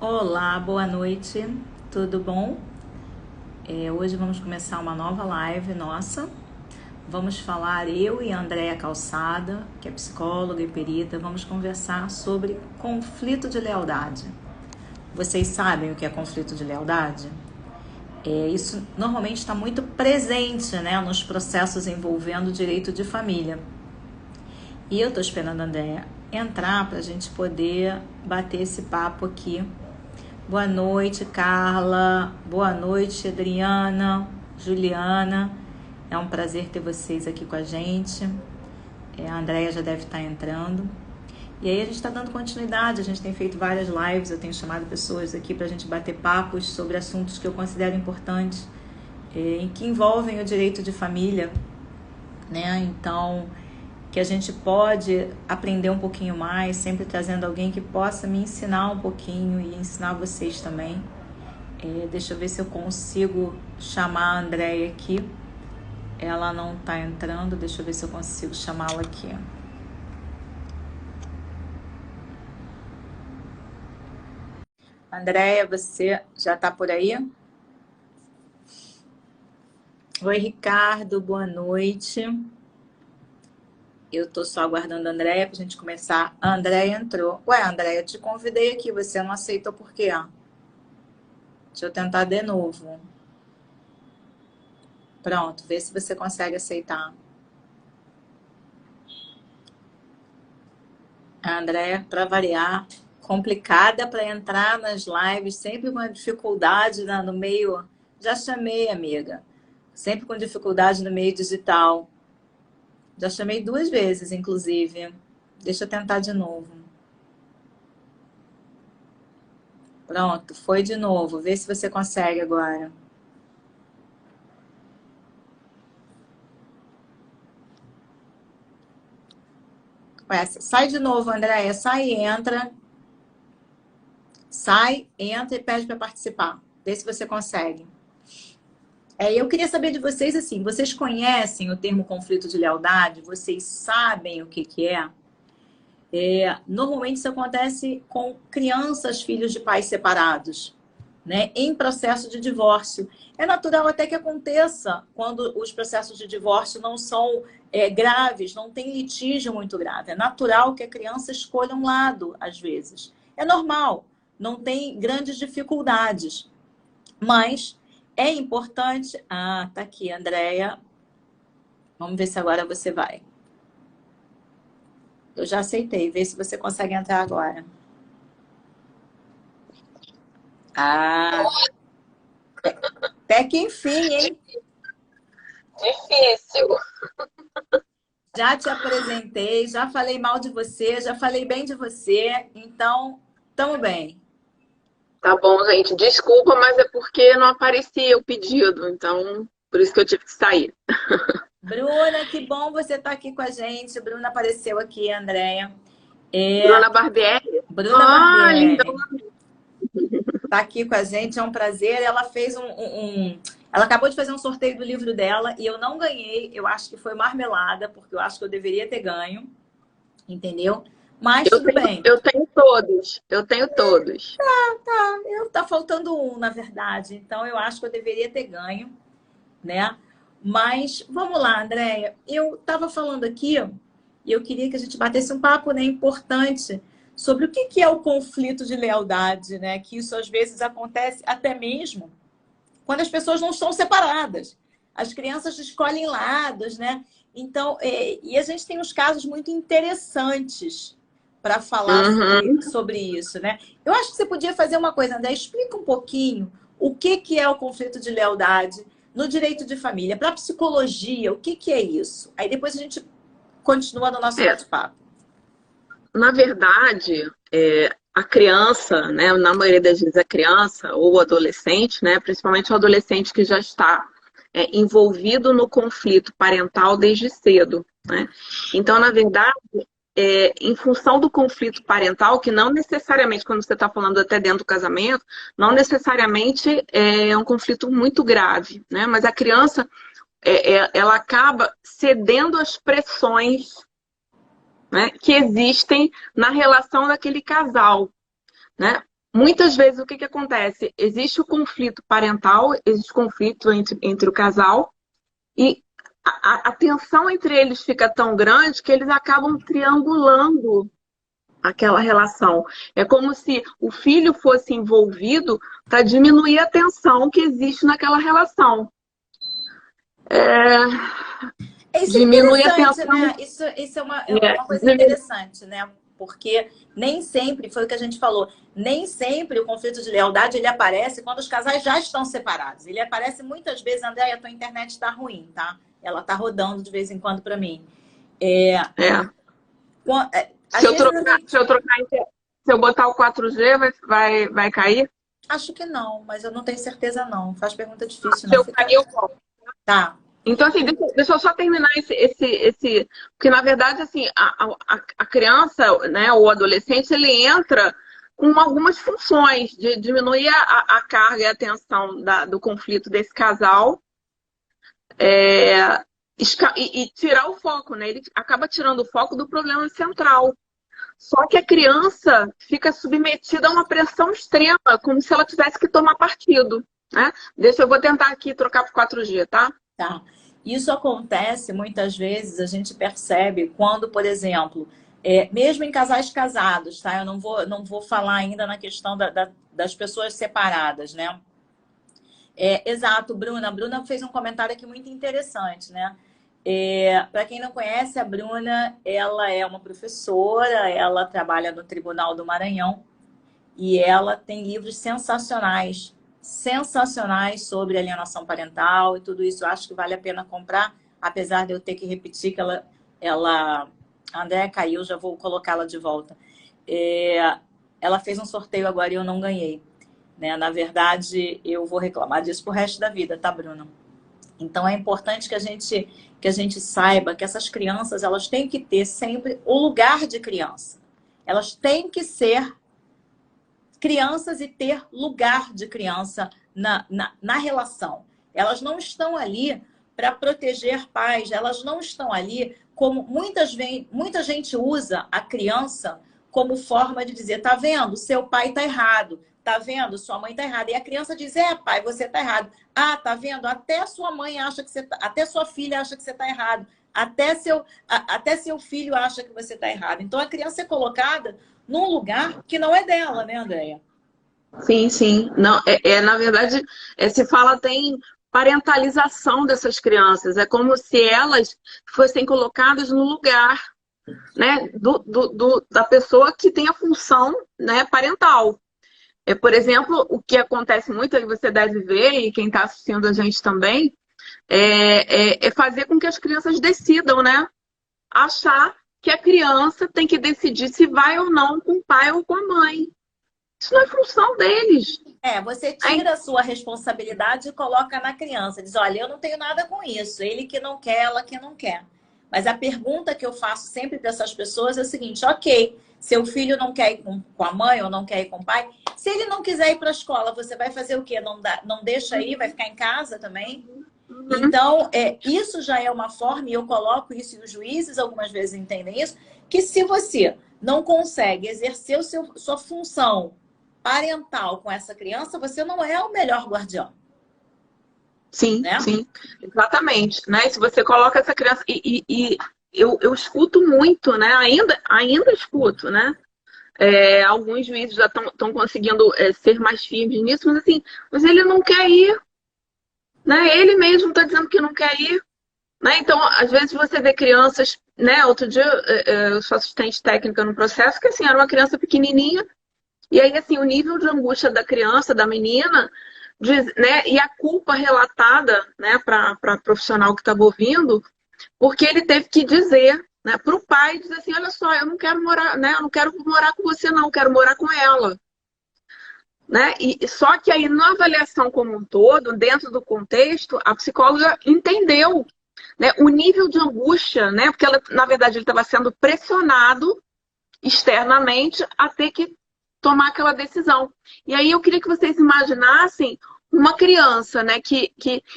Olá, boa noite, tudo bom? Hoje vamos começar uma nova live nossa. Vamos falar, eu e a Andréia Calçada, que é psicóloga e perita, vamos conversar sobre conflito de lealdade. Vocês sabem o que é conflito de lealdade? Isso normalmente está muito presente, né, nos processos envolvendo o direito de família. E eu estou esperando a Andréia entrar para a gente poder bater esse papo aqui. Boa noite, Carla. Boa noite, Adriana, Juliana. É um prazer ter vocês aqui com a gente. A Andréia já deve estar entrando. E aí a gente está dando continuidade, a gente tem feito várias lives, eu tenho chamado pessoas aqui para a gente bater papos sobre assuntos que eu considero importantes, que envolvem o direito de família, né? Então, que a gente pode aprender um pouquinho mais, sempre trazendo alguém que possa me ensinar um pouquinho e ensinar vocês também. Deixa eu ver se eu consigo chamar a Andréia aqui. Ela não está entrando, deixa eu ver se eu consigo chamá-la aqui. Andréia, você já está por aí? Oi, Ricardo, boa noite. Eu tô só aguardando a Andréia pra gente começar. A Andréia entrou. Ué, Andréia, eu te convidei aqui, você não aceitou por quê? Deixa eu tentar de novo. Pronto, vê se você consegue aceitar. A Andréia, para variar, complicada para entrar nas lives, sempre com dificuldade no meio. Já chamei, amiga. Sempre com dificuldade no meio digital. Já chamei 2 vezes, inclusive. Deixa eu tentar de novo. Pronto, foi de novo. Vê se você consegue agora. Ué, sai de novo, Andréia. Sai e entra. Sai, entra e pede para participar. Vê se você consegue. Eu queria saber de vocês, assim, vocês conhecem o termo conflito de lealdade? Vocês sabem o que é? Normalmente isso acontece com crianças, filhos de pais separados, né, em processo de divórcio. É natural até que aconteça quando os processos de divórcio não são graves, não tem litígio muito grave. É natural que a criança escolha um lado, às vezes. É normal, não tem grandes dificuldades. Mas é importante... Ah, tá aqui, Andréia. Vamos ver se agora você vai. Eu já aceitei, vê se você consegue entrar agora. Ah, até que enfim, hein? Difícil. Já te apresentei, já falei mal de você, já falei bem de você, então, tamo bem. Tá bom, gente. Desculpa, mas é porque não aparecia o pedido, então por isso que eu tive que sair. Bruna, que bom você estar aqui com a gente. Bruna apareceu aqui, Andréia. Bruna Barbieri? Bruna Ah, lindão. Barbieri está aqui com a gente, é um prazer. Ela fez ela acabou de fazer um sorteio do livro dela e eu não ganhei. Eu acho que foi marmelada, porque eu acho que eu deveria ter ganho, entendeu? Mas Eu tudo tenho, bem. eu tenho todos. Eu tenho todos. Tá faltando um, na verdade. Então eu acho que eu deveria ter ganho, né? Mas vamos lá, Andréia. Eu estava falando aqui e eu queria que a gente batesse um papo, né, importante sobre o que é o conflito de lealdade, né? Que isso às vezes acontece até mesmo quando as pessoas não estão separadas. As crianças escolhem lados, né? Então, e a gente tem uns casos muito interessantes para falar Uhum. sobre isso, né? Eu acho que você podia fazer uma coisa, André, explica um pouquinho o que é o conflito de lealdade no direito de família, para a psicologia, o que é isso? Aí depois a gente continua no nosso É, bate-papo. na verdade, a criança, né, na maioria das vezes a criança ou o adolescente, né, principalmente o adolescente que já está envolvido no conflito parental desde cedo, né? Então, na verdade, em função do conflito parental, que não necessariamente, quando você está falando até dentro do casamento, não necessariamente é um conflito muito grave, né? Mas a criança, ela acaba cedendo às pressões, né, que existem na relação daquele casal, né? muitas vezes o que acontece? Existe o conflito parental, existe conflito entre o casal, e a tensão entre eles fica tão grande que eles acabam triangulando aquela relação. É como se o filho fosse envolvido para diminuir a tensão que existe naquela relação. Isso é Diminui a interessante, tensão. né? Isso é uma coisa interessante, né? Porque nem sempre, foi o que a gente falou, nem sempre o conflito de lealdade ele aparece quando os casais já estão separados. Ele aparece muitas vezes, Andréia, a tua internet está ruim, tá? Ela tá rodando de vez em quando para mim. Se eu botar o 4G, vai cair? Acho que não, mas eu não tenho certeza não. Faz pergunta difícil, Se não. eu cair, eu volto. Tá. Então, assim, deixa eu só terminar esse. Porque, na verdade, assim, a criança, né, ou o adolescente, ele entra com algumas funções de diminuir a carga e a tensão do conflito desse casal e tirar o foco, né? Ele acaba tirando o foco do problema central. Só que a criança fica submetida a uma pressão extrema, como se ela tivesse que tomar partido, né? Eu vou tentar aqui trocar para 4G, tá? Tá. Isso acontece muitas vezes, a gente percebe quando, por exemplo, mesmo em casais casados, tá? Eu não vou falar ainda na questão das pessoas separadas, né? Exato, Bruna. A Bruna fez um comentário aqui muito interessante, né? Para quem não conhece, a Bruna, ela é uma professora, ela trabalha no Tribunal do Maranhão e ela tem livros sensacionais sobre alienação parental e tudo isso. Eu acho que vale a pena comprar, apesar de eu ter que repetir que a Andréia caiu, já vou colocá-la de volta. Ela fez um sorteio agora e eu não ganhei, né? Na verdade, eu vou reclamar disso pro resto da vida, tá, Bruna? Então, é importante que a gente saiba que essas crianças, elas têm que ter sempre o lugar de criança. Elas têm que ser crianças e ter lugar de criança na relação. Elas não estão ali para proteger pais, elas não estão ali como muita gente usa a criança como forma de dizer, tá vendo? Seu pai tá errado. Tá vendo? Sua mãe tá errada. E a criança diz, pai, você tá errado. Ah, tá vendo? Até sua mãe acha que você tá... Até sua filha acha que você tá errado. Até seu filho acha que você tá errado. Então, a criança é colocada num lugar que não é dela, né, Andréia? Sim, sim. Não, na verdade, se fala tem parentalização dessas crianças. É como se elas fossem colocadas no lugar, né, da pessoa que tem a função, né, parental. Por exemplo, o que acontece muito, aí você deve ver, e quem está assistindo a gente também, é fazer com que as crianças decidam, né? Achar que a criança tem que decidir se vai ou não com o pai ou com a mãe. Isso não é função deles. Você tira a sua responsabilidade e coloca na criança. Diz, olha, eu não tenho nada com isso. Ele que não quer, ela que não quer. Mas a pergunta que eu faço sempre para essas pessoas é o seguinte, ok, seu filho não quer ir com a mãe ou não quer ir com o pai, se ele não quiser ir para a escola, você vai fazer o quê? Não deixa ir, vai ficar em casa também? Então, isso já é uma forma, e eu coloco isso, e os juízes algumas vezes entendem isso, que se você não consegue exercer sua função parental com essa criança, você não é o melhor guardião. Sim, né? Sim, exatamente. Né? Se você coloca essa criança... E eu escuto muito, né? Ainda escuto, né? Alguns juízes já estão conseguindo ser mais firmes nisso, mas assim, ele não quer ir. Né? Ele mesmo está dizendo que não quer ir. Né? Então, às vezes você vê crianças, né? Outro dia eu sou assistente técnica no processo, que assim, era uma criança pequenininha, e aí assim, o nível de angústia da criança, da menina, né? E a culpa relatada, né, para a profissional que estava ouvindo, porque ele teve que dizer, né, para o pai, dizer assim, olha só, eu não quero morar, né? Eu não quero morar com você, não, eu quero morar com ela. Né? E só que aí na avaliação como um todo, dentro do contexto, a psicóloga entendeu, né, o nível de angústia, né? Porque na verdade ele estava sendo pressionado externamente a ter que tomar aquela decisão. E aí eu queria que vocês imaginassem uma criança, né?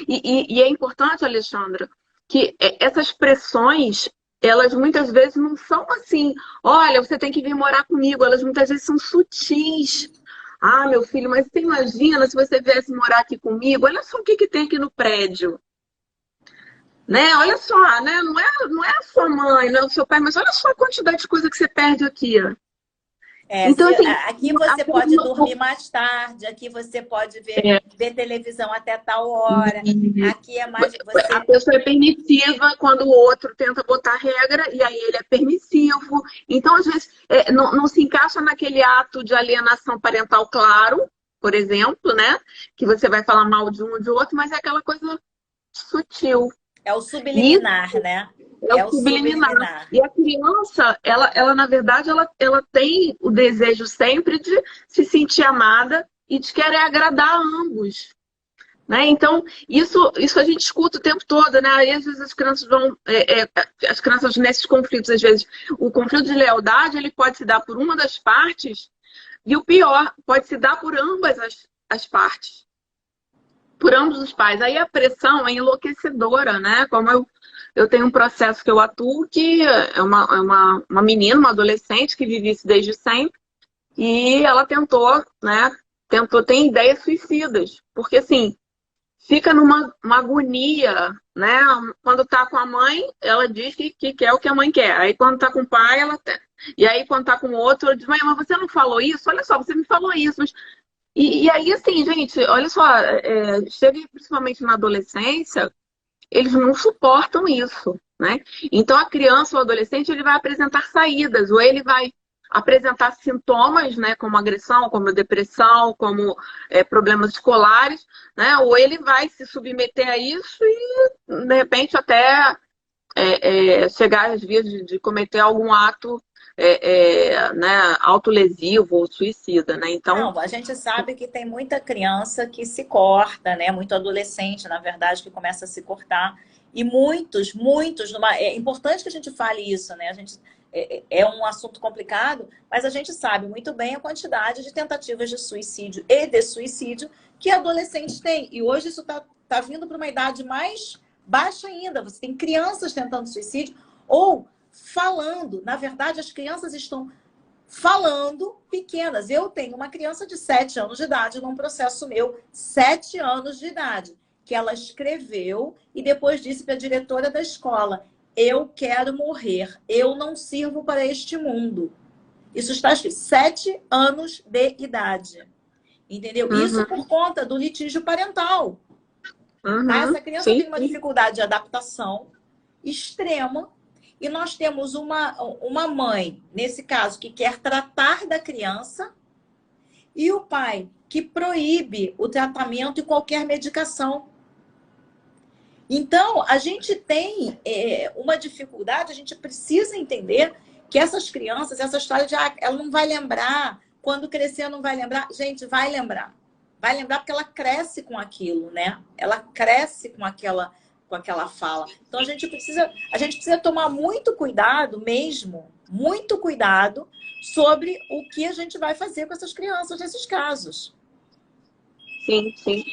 E é importante, Alexandra, que essas pressões, elas muitas vezes não são assim, olha, você tem que vir morar comigo. Elas muitas vezes são sutis. Ah, meu filho, mas você imagina se você viesse morar aqui comigo? Olha só o que que tem aqui no prédio. Né? Olha só, né? Não é a sua mãe, não é o seu pai, mas olha só a quantidade de coisa que você perde aqui. Ó. É, Então, assim, aqui você pode dormir mais tarde, aqui você pode é, ver televisão até tal hora, e aqui é mais a você. pessoa é permissiva quando o outro tenta botar regra e aí ele é permissivo. Então, às vezes, não se encaixa naquele ato de alienação parental claro, por exemplo, né? Que você vai falar mal de um ou de outro, mas é aquela coisa sutil. É o E subliminar, né? é o É o subliminar. subliminar. E a criança, ela na verdade, ela tem o desejo sempre de se sentir amada e de querer agradar a ambos. Né? Então, isso a gente escuta o tempo todo, né? Aí, às vezes as crianças vão. As crianças nesses conflitos, às vezes, o conflito de lealdade ele pode se dar por uma das partes, e o pior, pode se dar por ambas as partes, por ambos os pais. Aí a pressão é enlouquecedora, né? Como eu tenho um processo que eu atuo que é uma menina, uma adolescente que vive isso desde sempre, e ela tentou, né? Tem ideias suicidas, porque assim, fica numa uma agonia, né? Quando tá com a mãe, ela diz que quer o que a mãe quer. Aí quando tá com o pai, e aí quando tá com o outro, ela diz, mãe, mas você não falou isso? Olha só, você me falou isso. Mas e aí, assim, gente, olha só, chega principalmente na adolescência, eles não suportam isso, né? Então, a criança ou adolescente, ele vai apresentar saídas, ou ele vai apresentar sintomas, né, como agressão, como depressão, como problemas escolares, né? Ou ele vai se submeter a isso e, de repente, até chegar às vias de cometer algum ato né, autolesivo ou suicida, né? Então, Não, a gente sabe que tem muita criança que se corta, né? Muito adolescente, na verdade, que começa a se cortar. E muitos, é importante que a gente fale isso, né? É um assunto complicado, mas a gente sabe muito bem a quantidade de tentativas de suicídio e de suicídio que adolescentes têm. E hoje isso tá vindo para uma idade mais baixa ainda. Você tem crianças tentando suicídio ou falando. Na verdade, as crianças estão falando pequenas. Eu tenho uma criança de 7 anos de idade num processo meu, 7 anos de idade, que ela escreveu e depois disse para a diretora da escola: eu quero morrer, eu não sirvo para este mundo. Isso está escrito, 7 anos de idade. Entendeu? Isso uhum, por conta do litígio parental. Tá? uhum, Essa criança sim, tem uma sim. dificuldade de adaptação extrema. E nós temos uma mãe, nesse caso, que quer tratar da criança, e o pai que proíbe o tratamento e qualquer medicação. Então, a gente tem uma dificuldade, a gente precisa entender que essas crianças, essa história de ela não vai lembrar, quando crescer não vai lembrar. Gente, vai lembrar. Vai lembrar porque ela cresce com aquilo, né? Ela cresce com aquela fala. Então, a gente precisa tomar muito cuidado mesmo, muito cuidado sobre o que a gente vai fazer com essas crianças nesses casos. Sim, sim.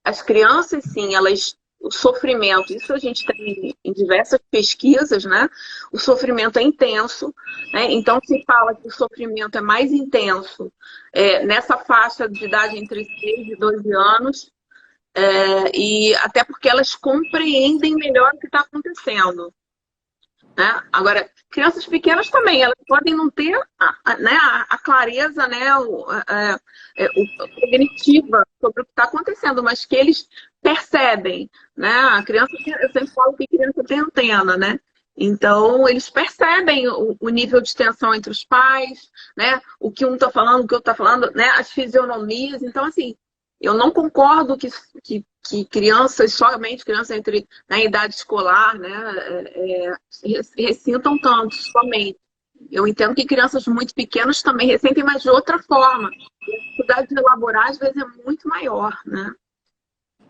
As crianças, sim, elas. O sofrimento, isso a gente tem em diversas pesquisas, né? O sofrimento é intenso, né? Então se fala que o sofrimento é mais intenso nessa faixa de idade entre 6 e 12 anos, e até porque elas compreendem melhor o que está acontecendo. Né? Agora, crianças pequenas também, elas podem não ter né, a clareza, né, cognitiva sobre o que está acontecendo, mas que eles percebem. Né? A criança, eu sempre falo que criança tem antena, né? Então, eles percebem o nível de tensão entre os pais, né? O que um está falando, o que o outro está falando, né? As fisionomias. Então, assim, eu não concordo que crianças, somente crianças na idade escolar, né, ressintam tanto, somente. Eu entendo que crianças muito pequenas também ressentem, mas de outra forma. E a dificuldade de elaborar, às vezes, é muito maior, né?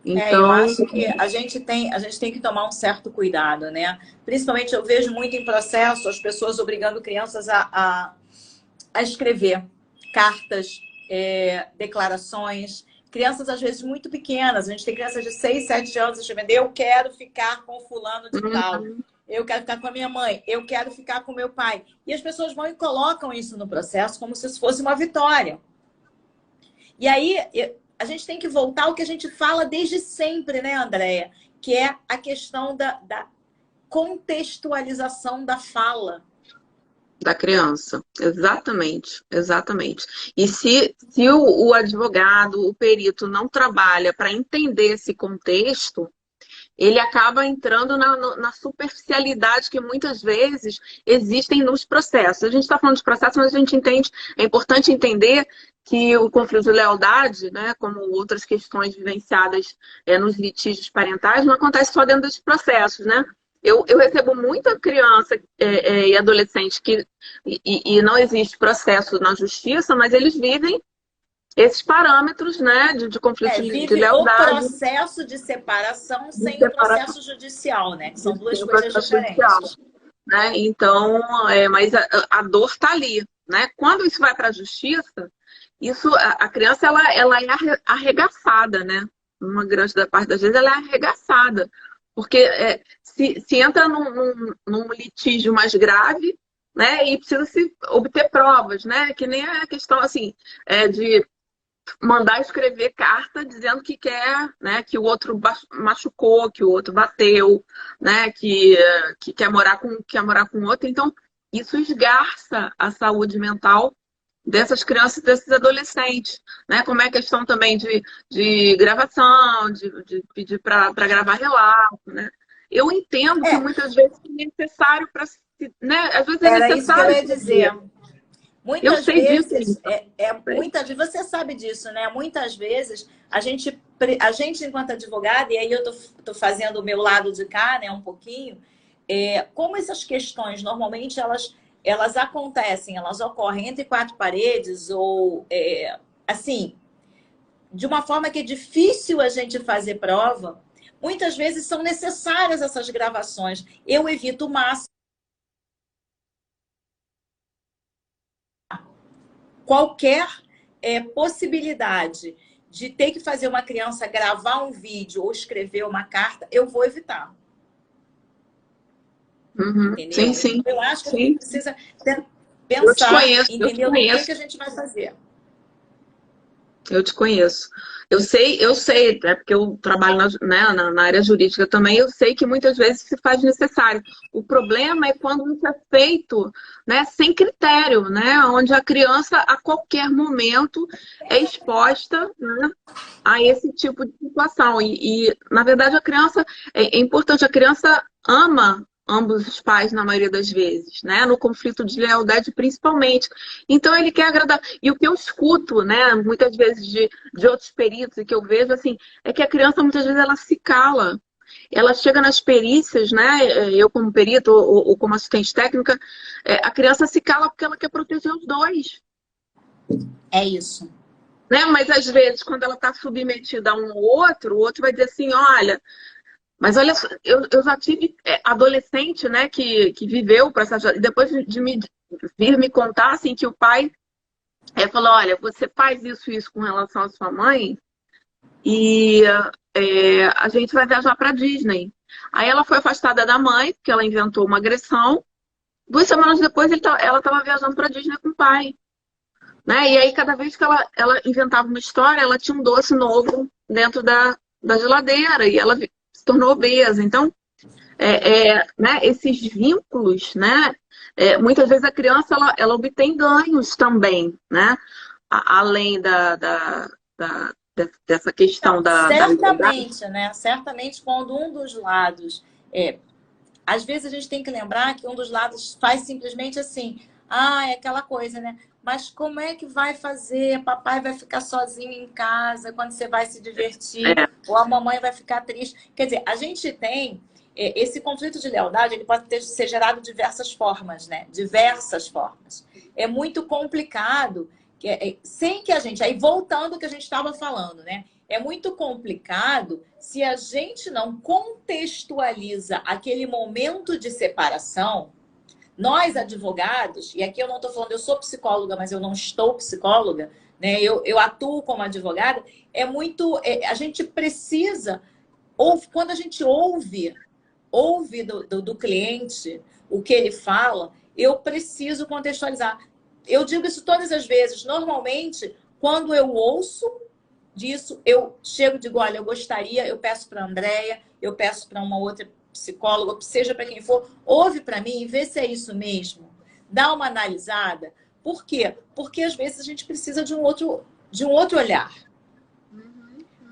Eu Então, acho que a gente tem que tomar um certo cuidado, né? Principalmente eu vejo muito em processo as pessoas obrigando crianças a escrever cartas, declarações. Crianças, às vezes, muito pequenas. A gente tem crianças de 6, 7 anos escrevendo: eu quero ficar com fulano de tal. Eu quero ficar com a minha mãe. Eu quero ficar com meu pai. E as pessoas vão e colocam isso no processo como se isso fosse uma vitória. E aí, a gente tem que voltar ao que a gente fala desde sempre, né, Andréia? Que é a questão da contextualização da fala. Da criança, exatamente, exatamente. E se o advogado, o perito não trabalha para entender esse contexto, ele acaba entrando na superficialidade que muitas vezes existem nos processos. A gente está falando de processos, mas a gente entende, é importante entender que o conflito de lealdade, né, como outras questões vivenciadas nos litígios parentais, não acontece só dentro desses processos, né? Eu recebo muita criança e adolescente e não existe processo na justiça, mas eles vivem esses parâmetros, né, de conflito de Vive o lealdade. processo de separação De sem o separação, processo judicial, né? Que são duas sem o coisas processo judicial, diferentes. né? Então, mas a dor está ali, né? Quando isso vai para a justiça, isso, a criança ela é arregaçada, né? Uma grande parte das vezes ela é arregaçada. Porque se entra num litígio mais grave, né? E precisa se obter provas, né? Que nem a questão assim, de mandar escrever carta dizendo que quer, né, que o outro machucou, que o outro bateu, né, que quer morar com o outro. Então, isso esgarça a saúde mental dessas crianças e desses adolescentes, né? Como é a questão também de gravação, de pedir para gravar relato, né? Eu entendo que muitas vezes é necessário para, né? Às vezes é Era isso que eu necessário ia dizer. fazer. Eu Muitas sei disso. vezes, você sabe disso, né? Muitas vezes a gente enquanto advogada, e aí eu tô fazendo o meu lado de cá, né, um pouquinho, como essas questões normalmente elas acontecem, elas ocorrem entre quatro paredes ou assim, de uma forma que é difícil a gente fazer prova, muitas vezes são necessárias essas gravações. Eu evito o máximo qualquer possibilidade de ter que fazer uma criança gravar um vídeo ou escrever uma carta, eu vou evitar. Uhum. Entendeu? Sim, sim. Eu acho que a Sim. gente precisa Eu te pensar, conheço, eu te entendeu? No que conheço, a gente vai fazer. eu te conheço. Eu sei, é porque eu trabalho né, na área jurídica também, eu sei que muitas vezes se faz necessário. O problema é quando isso é feito, né, sem critério, né, onde a criança a qualquer momento é exposta, né, a esse tipo de situação. Na verdade, a criança, é importante, a criança ama ambos os pais na maioria das vezes, né? No conflito de lealdade principalmente. Então ele quer agradar. E o que eu escuto, né, muitas vezes de outros peritos e que eu vejo assim, é que a criança muitas vezes ela se cala. Ela chega nas perícias, né? Eu como perito ou como assistente técnica, a criança se cala porque ela quer proteger os dois. É isso. Né? Mas às vezes, quando ela está submetida a um ou outro, o outro vai dizer assim, olha, mas olha, eu já tive adolescente, né, que viveu o processo, e depois de vir me contar assim, que o pai falou, olha, você faz isso com relação à sua mãe e a gente vai viajar para Disney. Aí ela foi afastada da mãe, porque ela inventou uma agressão. 2 semanas depois ela estava viajando para Disney com o pai. Né? E aí, cada vez que ela inventava uma história, ela tinha um doce novo dentro da geladeira e ela se tornou obesa. Então, né, esses vínculos, né, muitas vezes a criança ela obtém ganhos também, né? Além dessa questão da liberdade. Certamente, né? Certamente quando um dos lados às vezes a gente tem que lembrar que um dos lados faz simplesmente assim, é aquela coisa, né? Mas como é que vai fazer? Papai vai ficar sozinho em casa quando você vai se divertir, ou a mamãe vai ficar triste. Quer dizer, a gente tem esse conflito de lealdade, ele pode ser gerado de diversas formas, né? Diversas formas. É muito complicado, sem que a gente, aí voltando ao que a gente estava falando, né? É muito complicado se a gente não contextualiza aquele momento de separação. Nós, advogados, e aqui eu não estou falando, eu sou psicóloga, mas eu não estou psicóloga, né? Eu atuo como advogada, a gente precisa, quando a gente ouve do cliente o que ele fala, eu preciso contextualizar. Eu digo isso todas as vezes. Normalmente, Quando eu ouço disso, eu chego e digo, olha, eu gostaria, eu peço para a Andréia, eu peço para uma outra psicóloga, seja para quem for, ouve para mim e vê se é isso mesmo. Dá uma analisada. Por quê? Porque às vezes a gente precisa de um outro olhar.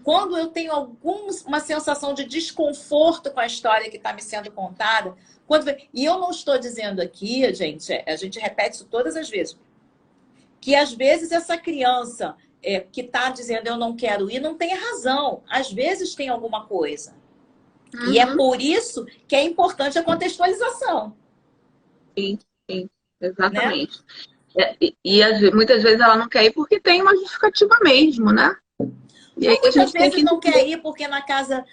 Quando eu tenho uma sensação de desconforto com a história que está me sendo contada, e eu não estou dizendo aqui, gente, a gente repete isso todas as vezes, que às vezes essa criança que está dizendo eu não quero ir, não tem razão. Às vezes tem alguma coisa. E é por isso que é importante a contextualização. Sim, sim, exatamente. Né? Muitas vezes ela não quer ir porque tem uma justificativa mesmo, né? E aí muitas vezes não quer ir porque na casa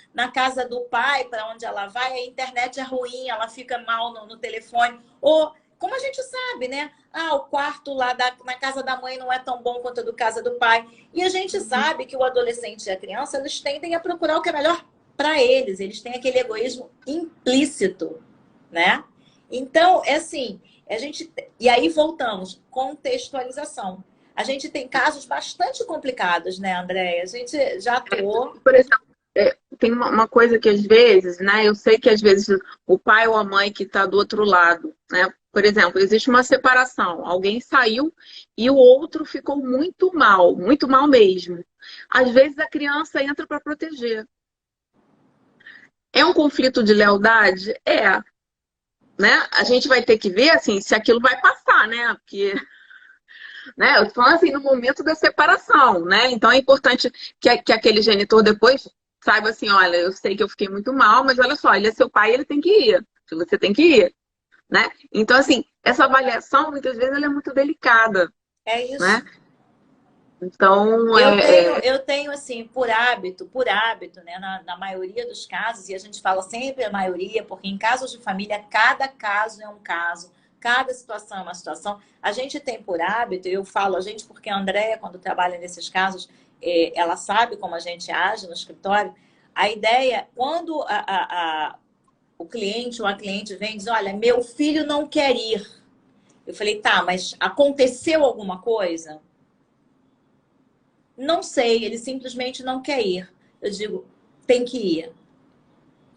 do pai, para onde ela vai, a internet é ruim, ela fica mal no telefone. Ou, como a gente sabe, né? O quarto lá na casa da mãe não é tão bom quanto o do casa do pai. E a gente sabe que o adolescente e a criança, eles tendem a procurar o que é melhor para eles. Eles têm aquele egoísmo implícito, né? Então, é assim, e aí voltamos, contextualização. A gente tem casos bastante complicados, né, Andréia? A gente já atuou. Por exemplo, tem uma coisa que às vezes, né? Eu sei que às vezes o pai ou a mãe que está do outro lado, né? Por exemplo, existe uma separação. Alguém saiu e o outro ficou muito mal mesmo. Às vezes a criança entra para proteger. É um conflito de lealdade? É. Né? A gente vai ter que ver assim, se aquilo vai passar, né? Porque, né? Eu tô falando assim, no momento da separação, né? Então é importante que aquele genitor depois saiba assim, olha, eu sei que eu fiquei muito mal, mas olha só, ele é seu pai, ele tem que ir. Você tem que ir, né? Então, assim, essa avaliação, muitas vezes, ela é muito delicada. É isso. Né? Então, eu tenho assim, por hábito, né, na maioria dos casos, e a gente fala sempre a maioria, porque em casos de família, cada caso é um caso, cada situação é uma situação. A gente tem por hábito, eu falo a gente porque a Andréia, quando trabalha nesses casos, ela sabe como a gente age no escritório. A ideia, quando o cliente ou a cliente vem e diz, olha, meu filho não quer ir. Eu falei, tá, mas aconteceu alguma coisa? Não sei, ele simplesmente não quer ir. Eu digo, tem que ir.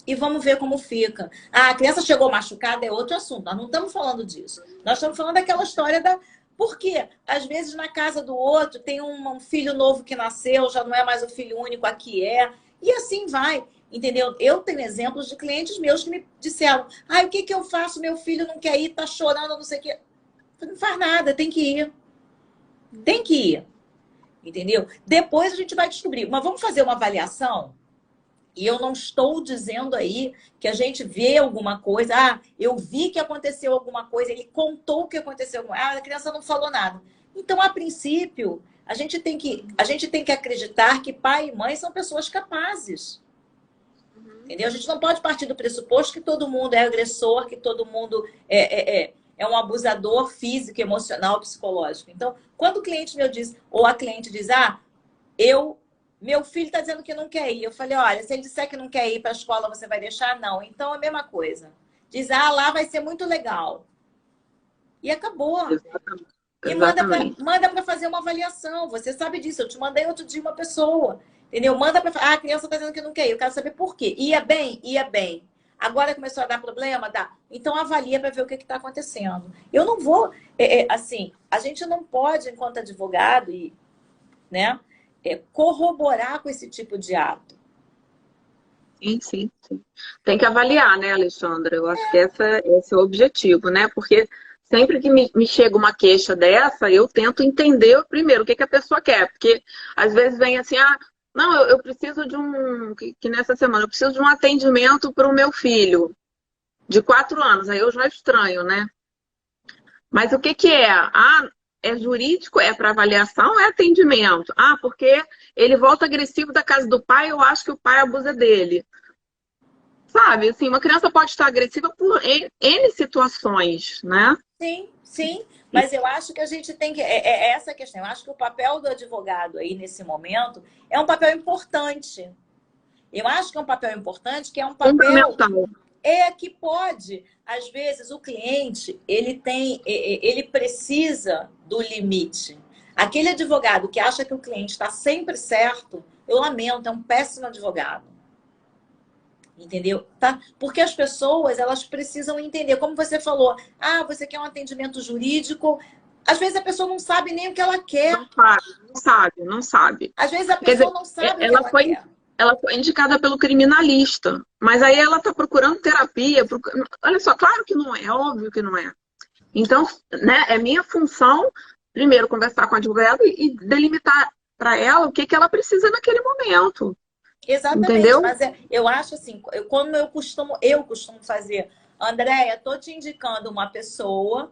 E vamos ver como fica. A criança chegou machucada é outro assunto. Nós não estamos falando disso. Nós estamos falando daquela história da... Por quê? Às vezes na casa do outro tem um filho novo que nasceu, já não é mais o filho único, aqui é. E assim vai, entendeu? Eu tenho exemplos de clientes meus que me disseram, o que eu faço? Meu filho não quer ir, tá chorando, não sei o quê. Não faz nada, tem que ir. Tem que ir. Entendeu? Depois a gente vai descobrir. Mas vamos fazer uma avaliação? E eu não estou dizendo aí que a gente vê alguma coisa. Eu vi que aconteceu alguma coisa. Ele contou que aconteceu. A criança não falou nada. Então, a princípio, a gente tem que acreditar que pai e mãe são pessoas capazes. Entendeu? A gente não pode partir do pressuposto que todo mundo é agressor, que todo mundo é um abusador físico, emocional, psicológico. Então, quando o cliente meu diz, ou a cliente diz, meu filho está dizendo que não quer ir. Eu falei, olha, se ele disser que não quer ir para a escola, você vai deixar? Não. Então, é a mesma coisa. Diz, lá vai ser muito legal. E acabou. Exatamente. E manda para fazer uma avaliação. Você sabe disso. Eu te mandei outro dia uma pessoa. Entendeu? Manda para... a criança está dizendo que não quer ir. Eu quero saber por quê. Ia bem? Ia bem. Agora começou a dar problema? Dá. Então avalia para ver o que está acontecendo. Eu não vou... assim, a gente não pode, enquanto advogado, né, corroborar com esse tipo de ato. Sim. Tem que avaliar, né, Alexandra? Eu acho que esse é o objetivo, né? Porque sempre que me chega uma queixa dessa, eu tento entender primeiro o que a pessoa quer. Porque às vezes vem assim, não, eu preciso de que nessa semana, eu preciso de um atendimento para o meu filho de 4 anos. Aí eu já estranho, né? Mas o que é? É jurídico? É para avaliação? É atendimento? Porque ele volta agressivo da casa do pai, eu acho que o pai abusa dele. Sabe, assim, uma criança pode estar agressiva por N situações, né? Sim. Mas eu acho que a gente tem que... É essa a questão. Eu acho que o papel do advogado aí, nesse momento, é um papel importante. Eu acho que é um papel importante, que é um papel... Fundamental. Que pode, às vezes, o cliente, ele precisa do limite. Aquele advogado que acha que o cliente está sempre certo, eu lamento, é um péssimo advogado. Entendeu? Tá? Porque as pessoas, elas precisam entender, como você falou, você quer um atendimento jurídico, às vezes a pessoa não sabe nem o que ela quer. Não sabe. Às vezes a Quer pessoa dizer, não sabe o que ela ela foi, quer. ela foi indicada pelo criminalista, mas aí ela está procurando terapia. Olha só, claro que não é, óbvio que não é. Então, né, é minha função, primeiro, conversar com a advogada e delimitar para ela o que, que ela precisa naquele momento. Exatamente, Entendeu? mas eu acho assim, quando eu costumo fazer, Andréia, tô te indicando uma pessoa,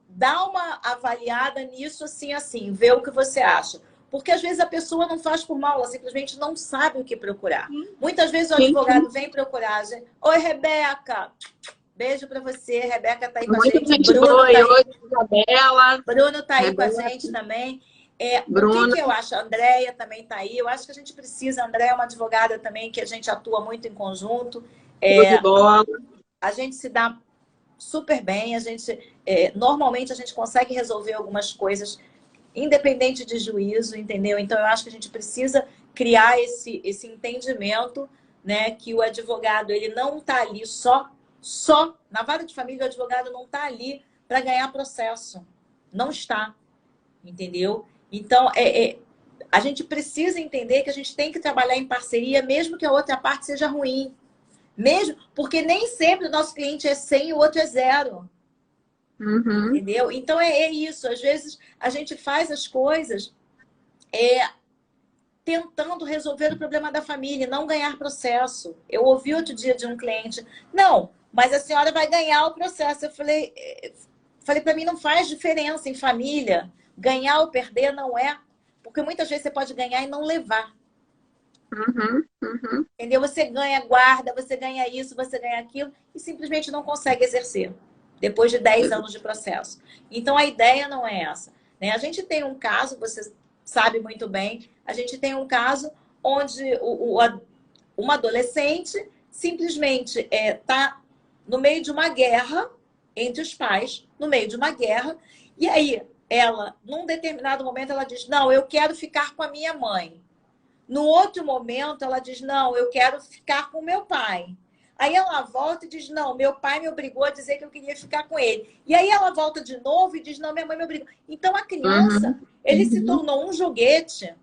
dá uma avaliada nisso assim, assim, vê o que você acha. Porque às vezes a pessoa não faz por mal, ela simplesmente não sabe o que procurar. Muitas vezes o Sim, advogado vem procurar a gente. Oi, Rebeca! Beijo pra você. Rebeca tá aí com a muita gente. gente Bruno boa. tá E aí. hoje, Isabela, Bruno tá aí com a Rebeca, gente também. O que Bruna, que eu acho? A Andréia também tá aí. Eu acho que a gente precisa. A Andréia é uma advogada também que a gente atua muito em conjunto. show de bola. A gente se dá super bem. Normalmente a gente consegue resolver algumas coisas independente de juízo, entendeu? Então eu acho que a gente precisa criar esse entendimento, né, que o advogado ele não tá ali só na vara de família. O advogado não tá ali para ganhar processo. Não está. Entendeu? Então, a gente precisa entender que a gente tem que trabalhar em parceria, mesmo que a outra parte seja ruim. Mesmo, porque nem sempre o nosso cliente é 100 e o outro é 0. Uhum. Entendeu? Então, é isso. Às vezes, a gente faz as coisas tentando resolver o problema da família, não ganhar processo. Eu ouvi outro dia de um cliente, não, mas a senhora vai ganhar o processo. Eu falei para mim, não faz diferença em família. Ganhar ou perder não é. Porque muitas vezes você pode ganhar e não levar. Uhum. Uhum. Entendeu? Você ganha guarda, você ganha isso, você ganha aquilo e simplesmente não consegue exercer. Depois de 10 anos de processo. Então, a ideia não é essa. Né? A gente tem um caso, você sabe muito bem, a gente tem um caso onde uma adolescente simplesmente está no meio de uma guerra entre os pais, no meio de uma guerra, e aí ela, num determinado momento, ela diz, não, eu quero ficar com a minha mãe. No outro momento, ela diz, não, eu quero ficar com meu pai. Aí ela volta e diz, não, meu pai me obrigou a dizer que eu queria ficar com ele. E aí ela volta de novo e diz, não, minha mãe me obrigou. Então a criança, Uhum. ele se tornou um joguete,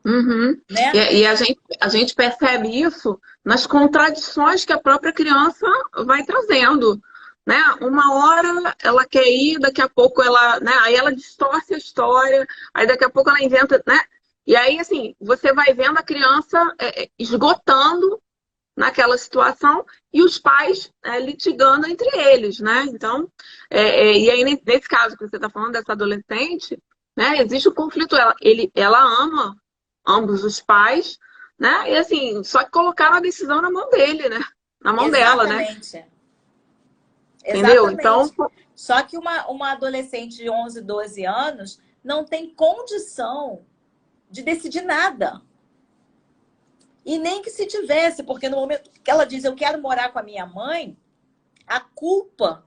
Uhum. né? E a gente percebe isso nas contradições que a própria criança vai trazendo, né? Uma hora ela quer ir, daqui a pouco ela, né? Aí ela distorce a história, aí daqui a pouco ela inventa, né? E aí, assim, você vai vendo a criança esgotando naquela situação e os pais litigando entre eles, né? Então, e aí nesse caso que você está falando dessa adolescente, né? Existe o conflito, ela ama ambos os pais, né? E assim, só que colocaram a decisão na mão dele, né? Na mão dela, né? Exatamente. Entendeu? Então, Exatamente. Só que uma adolescente de 11, 12 anos não tem condição de decidir nada. E nem que se tivesse, porque no momento que ela diz eu quero morar com a minha mãe, a culpa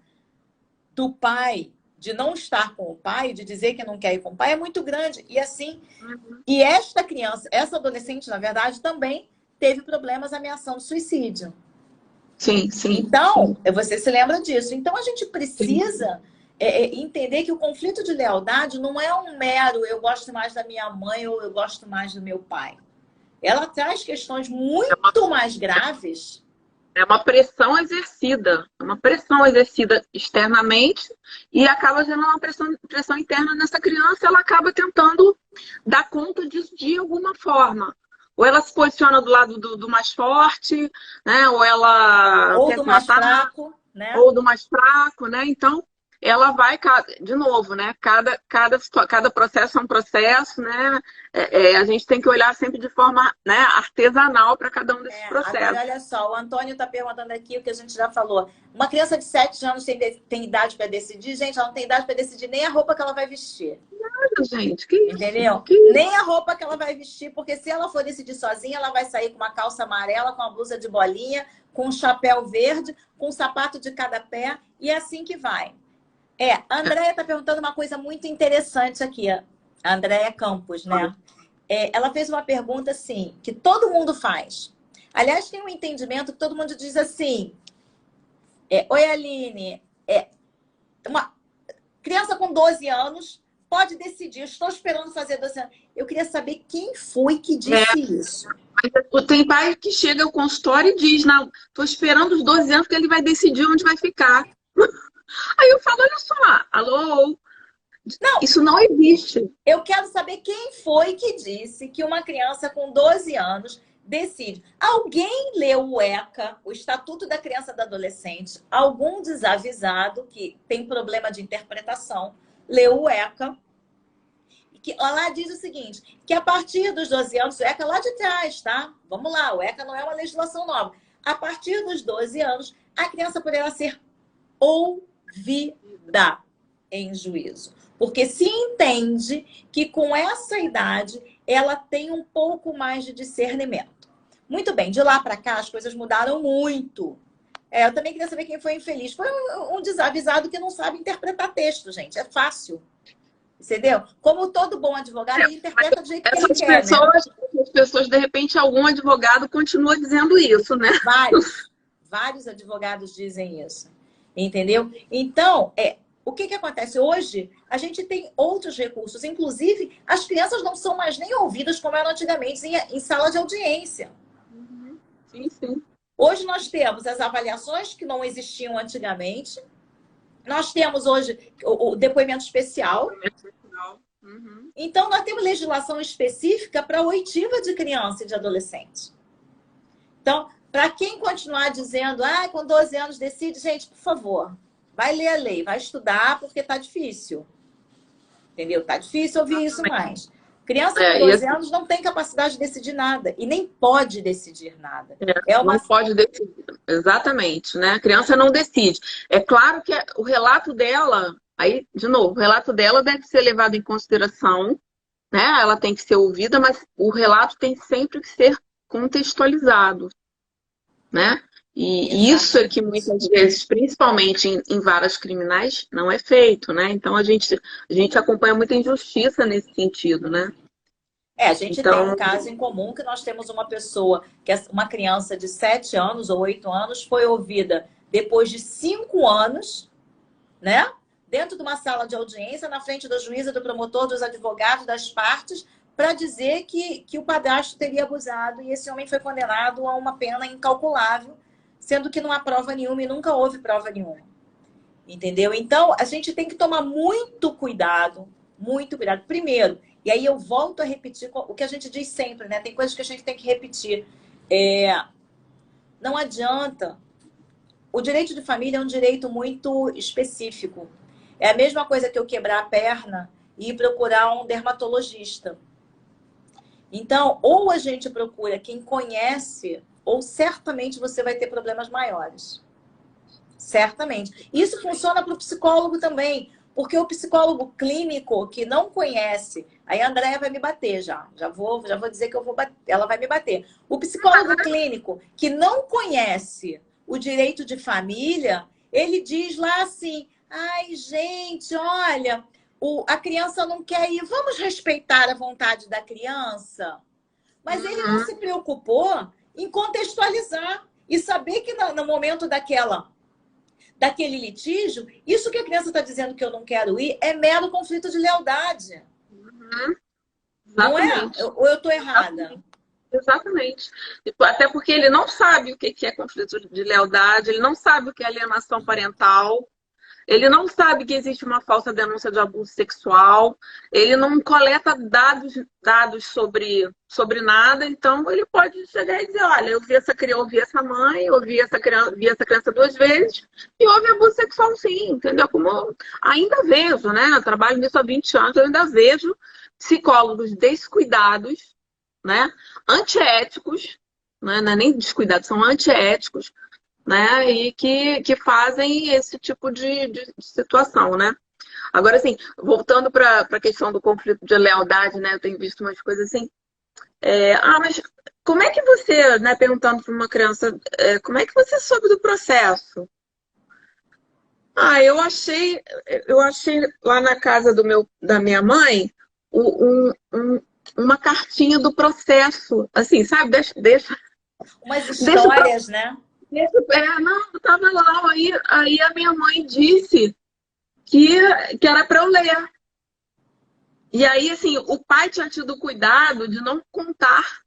do pai de não estar com o pai, de dizer que não quer ir com o pai, é muito grande. E assim, e esta criança, essa adolescente, na verdade, também teve problemas ameaçando suicídio. sim, sim, Então, sim. você se lembra disso. Então, a gente Sim. precisa entender que o conflito de lealdade não é um mero eu gosto mais da minha mãe ou eu gosto mais do meu pai. Ela traz questões muito mais graves. É uma pressão exercida externamente e acaba gerando uma pressão interna nessa criança, ela acaba tentando dar conta disso de alguma forma. Ou ela se posiciona do lado do mais forte, né? Ou ela Ou quer do se mais matar, fraco, né? ou do mais fraco, né? Então, ela vai, de novo, né? Cada processo é um processo, né? A gente tem que olhar sempre de forma, né, artesanal para cada um desses Agora, processos. olha só, o Antônio está perguntando aqui o que a gente já falou. Uma criança de 7 anos tem idade para decidir? Gente, ela não tem idade para decidir nem a roupa que ela vai vestir. Gente, que isso? Entendeu? Que isso? Nem a roupa que ela vai vestir, porque se ela for decidir sozinha, ela vai sair com uma calça amarela, com uma blusa de bolinha, com um chapéu verde, com um sapato de cada pé, e é assim que vai. A Andréia está perguntando uma coisa muito interessante aqui. A Andréia Campos, né? Ela fez uma pergunta assim, que todo mundo faz. Aliás, tem um entendimento que todo mundo diz assim: Oi, Aline, uma criança com 12 anos pode decidir, eu estou esperando fazer 12 anos. Eu queria saber quem foi que disse isso. Tem pai que chega ao consultório e diz, não, tô esperando os 12 anos que ele vai decidir onde vai ficar. Aí eu falo, olha só, alô, Não, isso não existe. eu quero saber quem foi que disse que uma criança com 12 anos decide. Alguém leu o ECA, o Estatuto da Criança e do Adolescente, algum desavisado que tem problema de interpretação, leu o ECA, que lá diz o seguinte, que a partir dos 12 anos, o ECA lá de trás, tá? Vamos lá, o ECA não é uma legislação nova. A partir dos 12 anos, a criança poderá ser ouvida em juízo. Porque se entende que com essa idade ela tem um pouco mais de discernimento. Muito bem, de lá para cá as coisas mudaram muito. Eu também queria saber quem foi infeliz. Foi um desavisado que não sabe interpretar texto, gente. É fácil. Entendeu? Como todo bom advogado, ele interpreta do jeito que ele quer, Essas pessoas, de repente, algum advogado continua dizendo isso, né? Vários advogados dizem isso. Entendeu? Então, o que acontece? Hoje, a gente tem outros recursos. Inclusive, as crianças não são mais nem ouvidas como eram antigamente em sala de audiência. Sim, sim. Hoje nós temos as avaliações que não existiam antigamente. Nós temos hoje o depoimento especial. Uhum. Então, nós temos legislação específica para oitiva de criança e de adolescente. Então, para quem continuar dizendo, com 12 anos decide, gente, por favor, vai ler a lei, vai estudar, porque tá difícil. Entendeu? Tá difícil ouvir isso mais. Criança com 12 anos não tem capacidade de decidir nada e nem pode decidir nada. Não pode decidir. Exatamente, né? A criança não decide. É claro que o relato dela, aí, de novo, o relato dela deve ser levado em consideração, né? Ela tem que ser ouvida, mas o relato tem sempre que ser contextualizado, né? E isso é que muitas vezes, principalmente em varas criminais, não é feito, né? Então a gente acompanha muita injustiça nesse sentido, né? A gente tem um caso em comum que nós temos uma pessoa, que é uma criança de 7 anos ou 8 anos, foi ouvida depois de 5 anos, né? Dentro de uma sala de audiência, na frente do juiz, do promotor, dos advogados, das partes, para dizer que o padrasto teria abusado e esse homem foi condenado a uma pena incalculável, sendo que não há prova nenhuma e nunca houve prova nenhuma. Entendeu? Então, a gente tem que tomar muito cuidado, muito cuidado. Primeiro, e aí eu volto a repetir o que a gente diz sempre, né? Tem coisas que a gente tem que repetir. Não adianta. O direito de família é um direito muito específico. É a mesma coisa que eu quebrar a perna e ir procurar um dermatologista. Então, ou a gente procura quem conhece, ou certamente você vai ter problemas maiores. Certamente. Isso funciona para o psicólogo também. Porque o psicólogo clínico que não conhece, aí a Andréia vai me bater já. Já vou dizer que eu vou bater, ela vai me bater. O psicólogo clínico que não conhece o direito de família, ele diz lá assim: ai, gente, olha, a criança não quer ir, vamos respeitar a vontade da criança. Mas ele não se preocupou em contextualizar e saber que no momento daquele litígio, isso que a criança está dizendo que eu não quero ir é mero conflito de lealdade. Não é? Ou eu estou errada? Exatamente. Até porque ele não sabe o que é conflito de lealdade, ele não sabe o que é alienação parental, ele não sabe que existe uma falsa denúncia de abuso sexual, ele não coleta dados sobre nada, então ele pode chegar e dizer, olha, eu vi essa mãe, eu vi essa criança 2 vezes e houve abuso sexual sim, entendeu? Como ainda vejo, né? Eu trabalho nisso há 20 anos, eu ainda vejo psicólogos descuidados, né? Antiéticos, né? Não é nem descuidados, são antiéticos, né? E que fazem esse tipo de situação, né? Agora, assim, voltando para a questão do conflito de lealdade, né? Eu tenho visto umas coisas assim. Mas como é que você, né? Perguntando para uma criança, como é que você soube do processo? Eu achei lá na casa da minha mãe uma cartinha do processo, assim, sabe? Umas Deixa pra, histórias, né? não, eu tava lá, aí a minha mãe disse que, que era para eu ler. E aí, assim, o pai tinha tido cuidado de não contar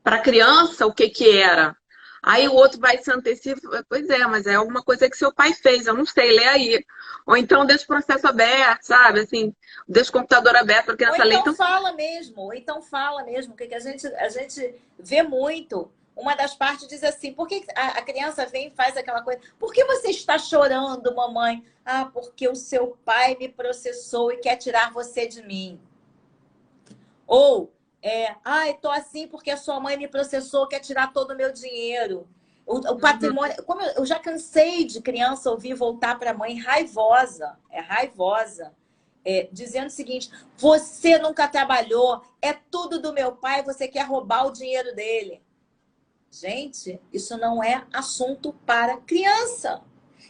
para a criança o que que era. Aí o outro vai se antecipar, pois é, mas é alguma coisa que seu pai fez, eu não sei, lê aí. Ou então deixa o processo aberto, sabe? Assim, deixa o computador aberto para a Ou criança ler. então Então, fala mesmo, ou então fala mesmo, porque a gente vê muito. Uma das partes diz assim, por que a criança vem e faz aquela coisa? Por que você está chorando, mamãe? Ah, porque o seu pai me processou e quer tirar você de mim. Ou, ai, tô assim porque a sua mãe me processou, quer tirar todo o meu dinheiro. O patrimônio. Como eu já cansei de criança ouvir voltar para a mãe raivosa, raivosa, dizendo o seguinte: você nunca trabalhou, é tudo do meu pai, você quer roubar o dinheiro dele. Gente, isso não é assunto para criança.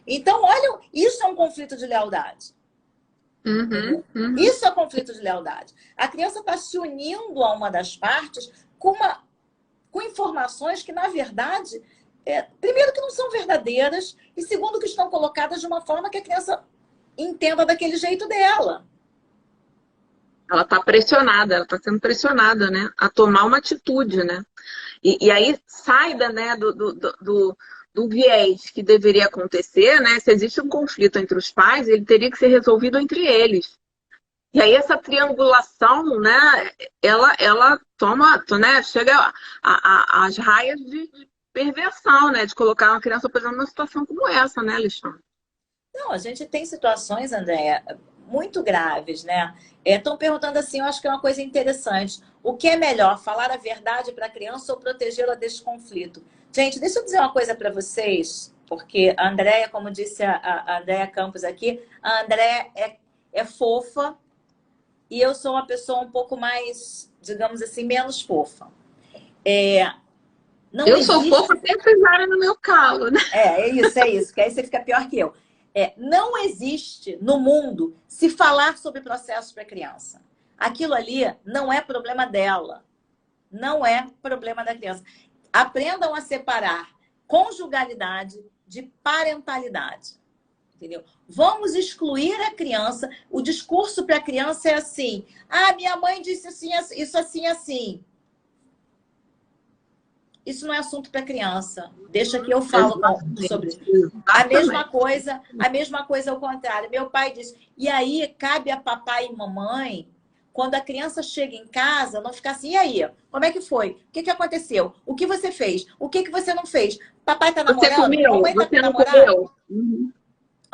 Então, olha, isso é um conflito de lealdade. uhum, Entendeu? uhum. Isso é conflito de lealdade. A criança está se unindo a uma das partes com informações que, na verdade, primeiro, que não são verdadeiras, e segundo, que estão colocadas de uma forma que a criança entenda daquele jeito dela. Ela está pressionada, ela está sendo pressionada, né? A tomar uma atitude, né? E aí sai né, do viés que deveria acontecer, né? Se existe um conflito entre os pais, ele teria que ser resolvido entre eles. E aí essa triangulação, né, ela toma, né, chega às raias de perversão, né, de colocar uma criança, por exemplo, numa situação como essa, né, Alexandre? Não, a gente tem situações, Andréia, muito graves, né? Estão perguntando assim, eu acho que é uma coisa interessante. O que é melhor, falar a verdade para a criança ou protegê-la desse conflito? Gente, deixa eu dizer uma coisa para vocês, porque a Andréia, como disse a Andréia Campos aqui, a Andréia é fofa e eu sou uma pessoa um pouco mais, digamos assim, menos fofa. É, não Eu sou existe. fofa até pisarem no meu calo, né? É isso, que aí você fica pior que eu. Não existe no mundo se falar sobre processos para criança. Aquilo ali não é problema dela, não é problema da criança. Aprendam a separar conjugalidade de parentalidade. Entendeu? Vamos excluir a criança. O discurso para a criança é assim: ah, minha mãe disse assim, isso assim, assim. Isso não é assunto para criança. Deixa que eu falo sobre Exatamente, isso. exatamente. A mesma coisa ao contrário. Meu pai disse, e aí cabe a papai e mamãe, quando a criança chega em casa, não ficar assim, e aí? Como é que foi? O que que aconteceu? O que você fez? O que que você não fez? Papai tá Você namorando? comeu? Mamãe tá com Você não namorado? comeu? Uhum.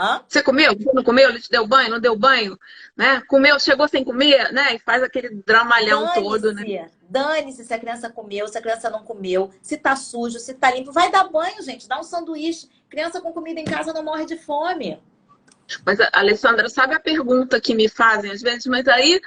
Hã? Você comeu? Você não comeu? Ele te deu banho? Não deu banho? Né? Comeu, chegou sem comer, né? E faz aquele dramalhão todo, né? Dane-se se a criança comeu, se a criança não comeu, se tá sujo, se tá limpo. Vai dar banho, gente, dá um sanduíche. Criança com comida em casa não morre de fome. Mas, Alessandra, sabe a pergunta que me fazem às vezes? Mas aí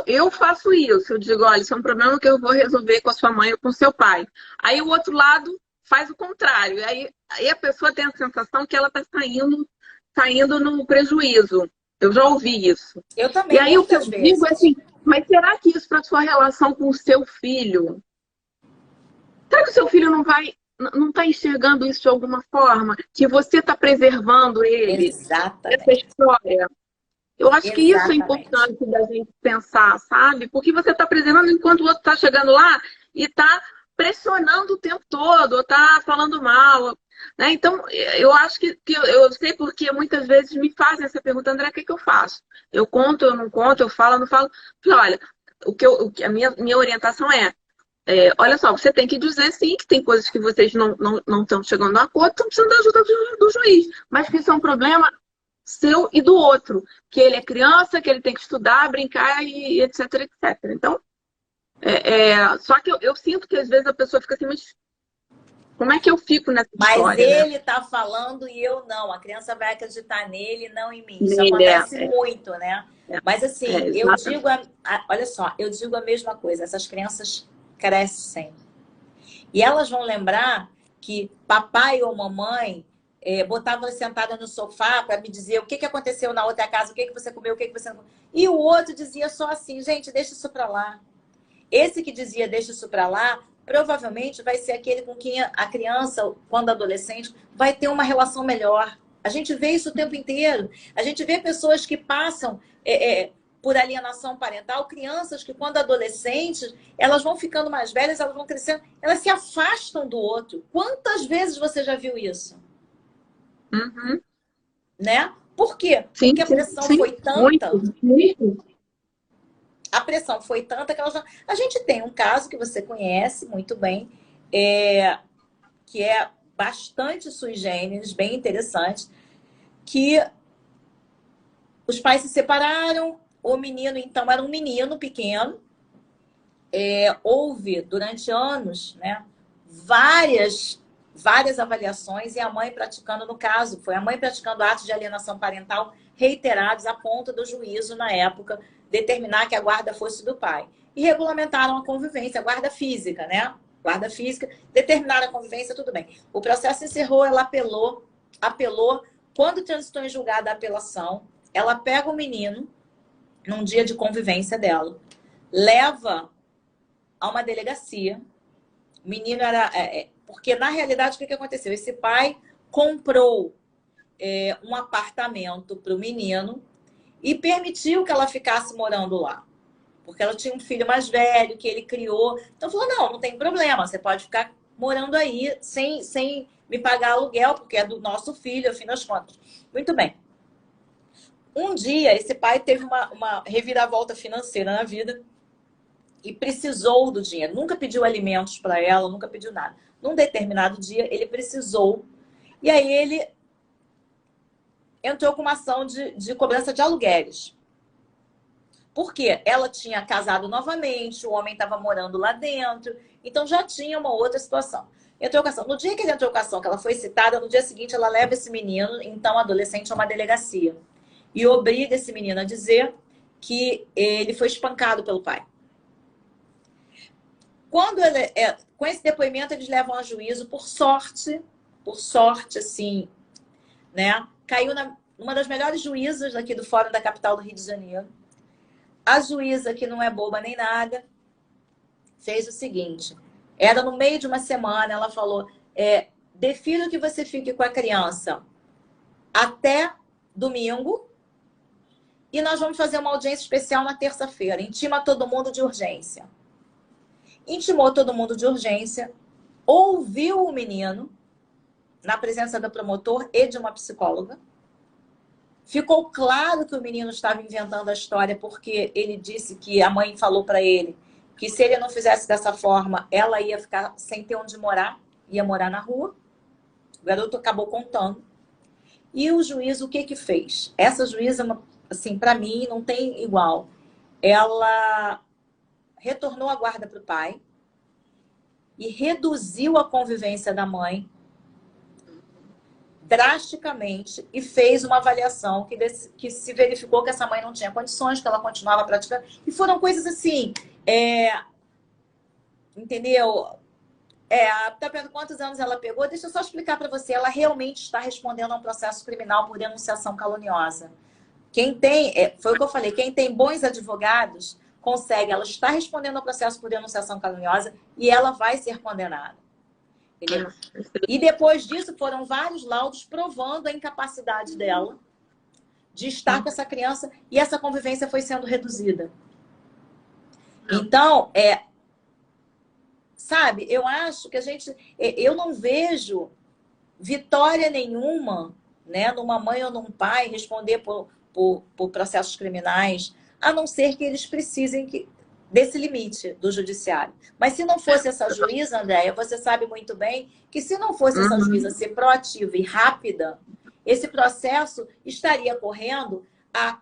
eu faço isso. Eu digo, olha, isso é um problema que eu vou resolver com a sua mãe ou com o seu pai. Aí o outro lado faz o contrário. Aí a pessoa tem a sensação que ela está saindo no prejuízo. Eu já ouvi isso. Eu E também, aí o que eu muitas digo é vezes. assim, mas será que isso para sua relação com o seu filho? Será que o seu filho não está enxergando isso de alguma forma? Que você está preservando ele? Essa Exatamente. história? Eu acho que isso é Exatamente. importante da gente pensar, sabe? Porque você está preservando enquanto o outro está chegando lá e está pressionando o tempo todo, ou está falando mal. Né? Então, eu acho que eu sei porque muitas vezes me fazem essa pergunta, André, o que, que eu faço? Eu conto, eu não conto, eu falo, eu não falo. Falei, olha, a minha orientação olha só, você tem que dizer sim que tem coisas que vocês não estão chegando a acordo, estão precisando da ajuda do juiz, mas que isso é um problema seu e do outro, que ele é criança, que ele tem que estudar, brincar e etc, etc. Então, só que eu sinto que às vezes a pessoa fica assim, mas como é que eu fico nessa Mas história, né? ele está falando e eu não. A criança vai acreditar nele, não em mim. Isso Ele acontece muito, né? Mas assim, eu digo, exatamente. olha só, eu digo a mesma coisa. Essas crianças crescem e elas vão lembrar que papai ou mamãe botava sentada no sofá para me dizer o que aconteceu na outra casa, o que você comeu, o que você não comeu. E o outro dizia só assim, gente, deixa isso para lá. Esse que dizia deixa isso para lá, provavelmente vai ser aquele com quem a criança, quando adolescente, vai ter uma relação melhor. A gente vê isso o tempo inteiro. A gente vê pessoas que passam por alienação parental, crianças que, quando adolescentes, elas vão ficando mais velhas, elas vão crescendo, elas se afastam do outro. Quantas vezes você já viu isso? Uhum. Né? Por quê? Sim, Porque a pressão sim, foi tanta. muito. A pressão foi tanta que elas não... A gente tem um caso que você conhece muito bem, que é bastante sui generis, bem interessante, que os pais se separaram, o menino, então, era um menino pequeno, houve, durante anos, né, várias avaliações e a mãe praticando, no caso, foi a mãe praticando atos de alienação parental reiterados a ponto do juízo, na época, determinar que a guarda fosse do pai. E regulamentaram a convivência, a guarda física, né? Guarda física, determinaram a convivência, tudo bem. O processo encerrou, ela apelou. Quando transitou em julgado a apelação, ela pega o menino, num dia de convivência dela, leva a uma delegacia. O menino era... porque, na realidade, o que aconteceu? Esse pai comprou um apartamento para o menino e permitiu que ela ficasse morando lá. Porque ela tinha um filho mais velho, que ele criou. Então, falou, não tem problema, você pode ficar morando aí sem me pagar aluguel, porque é do nosso filho, ao fim das contas. Muito bem. Um dia, esse pai teve uma reviravolta financeira na vida e precisou do dinheiro. Nunca pediu alimentos para ela, nunca pediu nada. Num determinado dia, ele precisou. E aí, ele entrou com uma ação de cobrança de aluguéis. Porque ela tinha casado novamente, o homem estava morando lá dentro, então já tinha uma outra situação. Entrou com ação. No dia que ele entrou com ação, que ela foi citada, no dia seguinte ela leva esse menino, então adolescente, a uma delegacia. E obriga esse menino a dizer que ele foi espancado pelo pai. Com esse depoimento, eles levam a juízo, por sorte, assim, né? Caiu numa das melhores juízas aqui do Fórum da Capital do Rio de Janeiro. A juíza, que não é boba nem nada, fez o seguinte. Era no meio de uma semana, ela falou, defiro que você fique com a criança até domingo e nós vamos fazer uma audiência especial na terça-feira. Intima todo mundo de urgência. Intimou todo mundo de urgência, ouviu o menino na presença do promotor e de uma psicóloga. Ficou claro que o menino estava inventando a história porque ele disse que a mãe falou para ele que se ele não fizesse dessa forma, ela ia ficar sem ter onde morar, ia morar na rua. O garoto acabou contando. E o juiz, o que fez? Essa juíza, assim, para mim, não tem igual. Ela retornou a guarda para o pai e reduziu a convivência da mãe drasticamente e fez uma avaliação que se verificou que essa mãe não tinha condições, que ela continuava praticando. E foram coisas assim, entendeu? Tá vendo quantos anos ela pegou? Deixa eu só explicar para você. Ela realmente está respondendo a um processo criminal por denunciação caluniosa. Quem tem, foi o que eu falei, quem tem bons advogados consegue, ela está respondendo ao processo por denunciação caluniosa e ela vai ser condenada. Entendeu? E depois disso foram vários laudos provando a incapacidade dela de estar com essa criança e essa convivência foi sendo reduzida. Então, sabe, eu acho que eu não vejo vitória nenhuma, né, numa mãe ou num pai responder por processos criminais, a não ser que eles precisem desse limite do judiciário. Mas se não fosse essa juíza, Andréia, você sabe muito bem que se não fosse essa juíza ser proativa e rápida, esse processo estaria correndo há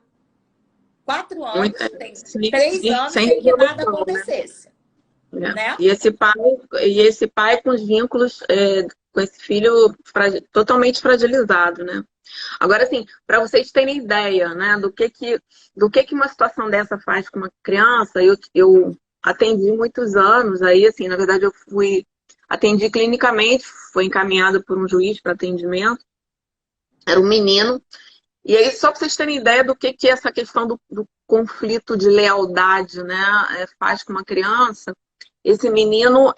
4 anos, tem 3 anos, sem que nada acontecesse. Né? E esse pai com os vínculos com esse filho totalmente fragilizado, né? Agora, assim, para vocês terem ideia, né, do que uma situação dessa faz com uma criança, eu atendi muitos anos, aí, assim, na verdade, atendi clinicamente, foi encaminhada por um juiz para atendimento, era um menino. E aí, só para vocês terem ideia do que é essa questão do conflito de lealdade, né, faz com uma criança, esse menino,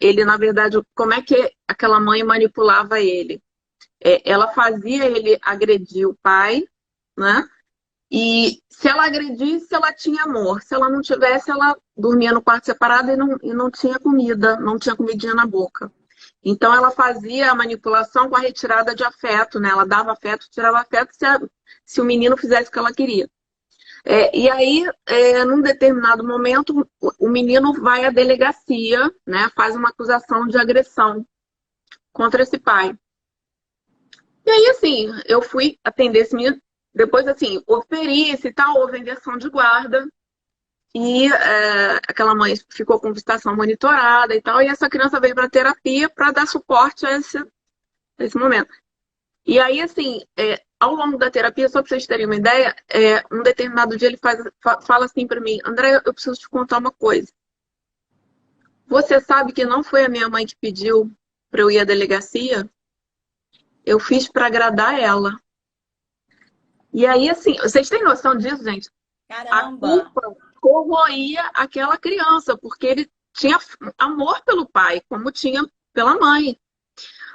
ele, na verdade, como é que aquela mãe manipulava ele? Ela fazia ele agredir o pai, né? E se ela agredisse, ela tinha amor. Se ela não tivesse, ela dormia no quarto separado e não tinha comida, não tinha comidinha na boca. Então ela fazia a manipulação com a retirada de afeto, né? Ela dava afeto, tirava afeto se o menino fizesse o que ela queria. E aí, num determinado momento, o menino vai à delegacia, né? Faz uma acusação de agressão contra esse pai. E aí, assim, eu fui atender esse menino. Depois, assim, houve perícia e tal, houve inversão de guarda. E aquela mãe ficou com visitação monitorada e tal. E essa criança veio para terapia para dar suporte a esse momento. E aí, assim, ao longo da terapia, só para vocês terem uma ideia, um determinado dia ele fala assim para mim: André, eu preciso te contar uma coisa. Você sabe que não foi a minha mãe que pediu para eu ir à delegacia? Eu fiz para agradar ela. E aí, assim, vocês têm noção disso, gente? A Caramba! culpa corroía aquela criança, porque ele tinha amor pelo pai, como tinha pela mãe.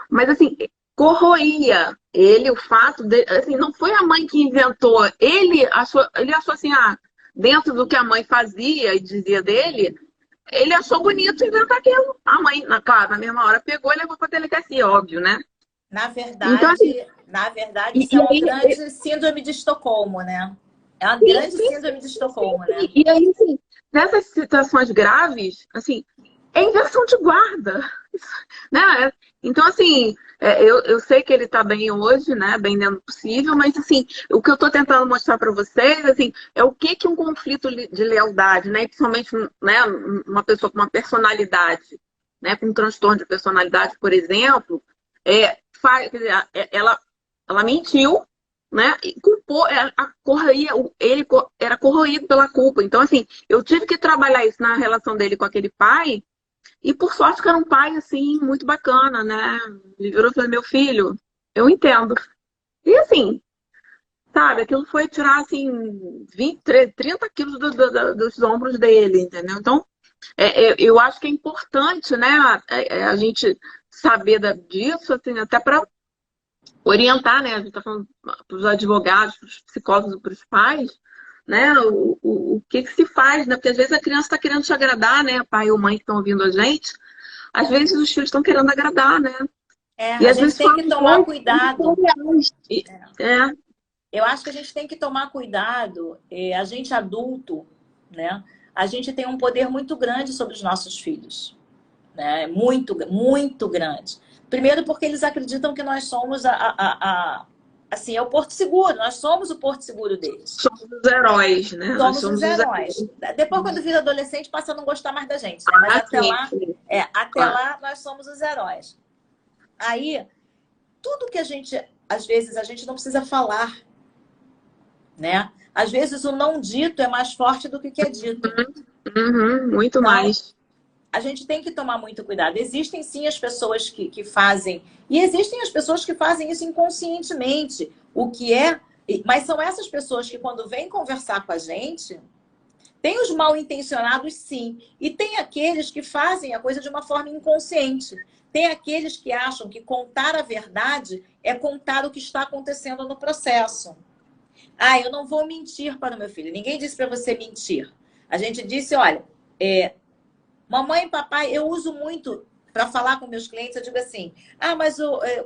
Mas, assim, corroía ele o fato de, assim, não foi a mãe que inventou. Ele achou assim, dentro do que a mãe fazia e dizia dele, ele achou bonito inventar aquilo. A mãe, claro, na mesma hora pegou e levou para a delegacia, óbvio, né? Então, assim, Na verdade, e, isso e é uma aí, grande síndrome de Estocolmo, né? É uma grande síndrome de Estocolmo, né? e aí, assim, nessas situações graves, assim, é inversão de guarda, né? Então, assim, eu sei que ele está bem hoje, né? Bem dentro do possível, mas, assim, o que eu estou tentando mostrar para vocês, assim, é o que um conflito de lealdade, né? E principalmente, né, uma pessoa com uma personalidade, né? Com um transtorno de personalidade, por exemplo, faz, quer dizer, ela mentiu, né? E culpou, ele era corroído pela culpa. Então, assim, eu tive que trabalhar isso na relação dele com aquele pai, e por sorte que era um pai, assim, muito bacana, né? Ele virou e falou, meu filho, eu entendo. E assim, sabe, aquilo foi tirar, assim, 30 quilos dos ombros dele, entendeu? Então, eu acho que é importante, né, a gente saber disso, assim, até para orientar, né? A gente está falando para os advogados, para os psicólogos, para os pais, né? O que se faz, né? Porque às vezes a criança está querendo te agradar, né? Pai ou mãe que estão ouvindo a gente, às vezes os filhos estão querendo agradar, né? E A às gente vezes tem falam que tomar coisas que não são cuidado. reais. É. Eu acho que a gente tem que tomar cuidado. A gente adulto, né? A gente tem um poder muito grande sobre os nossos filhos, né? Muito, muito grande. Primeiro porque eles acreditam que nós somos assim, é o porto seguro. Nós somos o porto seguro deles. Somos os heróis, né? Nós Somos os somos os heróis. heróis. Depois, quando vira adolescente, passa a não gostar mais da gente, né? Mas Sim, sim, até claro. lá, nós somos os heróis. Aí, tudo que às vezes, a gente não precisa falar, né? Às vezes, o não dito é mais forte do que o que é dito. Uhum, muito Então, mais. a gente tem que tomar muito cuidado. Existem sim as pessoas que fazem, e existem as pessoas que fazem isso inconscientemente, mas são essas pessoas que, quando vêm conversar com a gente, tem os mal intencionados, sim, e tem aqueles que fazem a coisa de uma forma inconsciente. Tem aqueles que acham que contar a verdade é contar o que está acontecendo no processo. Eu não vou mentir para o meu filho. Ninguém disse para você mentir. A gente disse, olha, mamãe e papai, eu uso muito para falar com meus clientes, eu digo assim, mas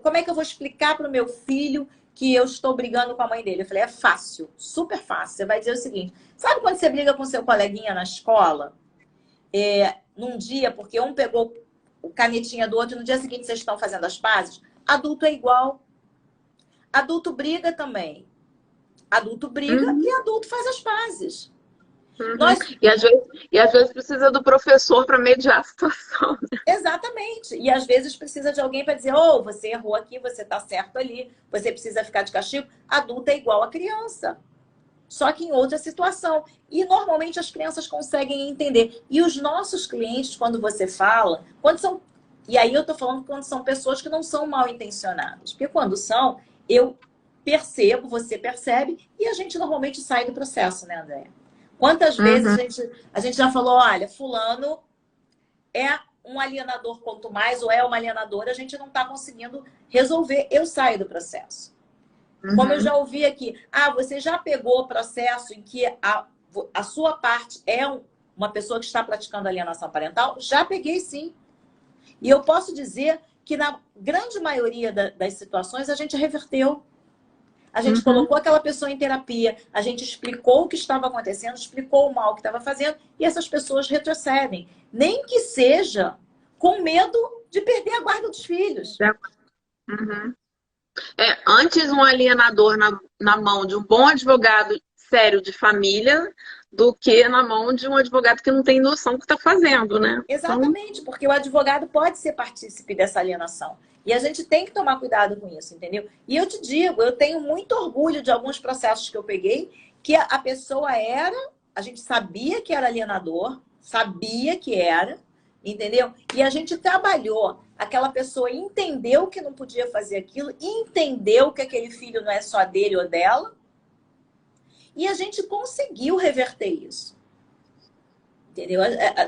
como é que eu vou explicar para o meu filho que eu estou brigando com a mãe dele? Eu falei, é fácil, super fácil. Você vai dizer o seguinte, sabe quando você briga com seu coleguinha na escola? Num dia, porque um pegou o canetinha do outro, e no dia seguinte vocês estão fazendo as pazes? Adulto é igual. Adulto briga também. Adulto briga Uhum. e adulto faz as pazes. Uhum. Nós E às vezes precisa do professor para mediar a situação. Exatamente. E às vezes precisa de alguém para dizer, você errou aqui, você está certo ali, você precisa ficar de castigo. Adulto é igual a criança, só que em outra situação. E normalmente as crianças conseguem entender. E os nossos clientes, quando você fala, e aí eu estou falando quando são pessoas que não são mal intencionadas, porque quando são, eu percebo, você percebe, e a gente normalmente sai do processo, né, Andréia? Quantas vezes a gente já falou, olha, fulano é um alienador quanto mais, ou é uma alienadora, a gente não está conseguindo resolver, eu saio do processo. Como eu já ouvi aqui, você já pegou o processo em que a sua parte é uma pessoa que está praticando alienação parental? Já peguei, sim. E eu posso dizer que na grande maioria das situações a gente reverteu. A gente colocou aquela pessoa em terapia, a gente explicou o que estava acontecendo, explicou o mal que estava fazendo, e essas pessoas retrocedem. Nem que seja com medo de perder a guarda dos filhos. Antes um alienador na mão de um bom advogado sério de família do que na mão de um advogado que não tem noção do que está fazendo, né? Exatamente, porque o advogado pode ser partícipe dessa alienação. E a gente tem que tomar cuidado com isso, entendeu? E eu te digo, eu tenho muito orgulho de alguns processos que eu peguei, que a pessoa a gente sabia que era alienador, sabia que era, entendeu? E a gente trabalhou. Aquela pessoa entendeu que não podia fazer aquilo, entendeu que aquele filho não é só dele ou dela, e a gente conseguiu reverter isso. Entendeu?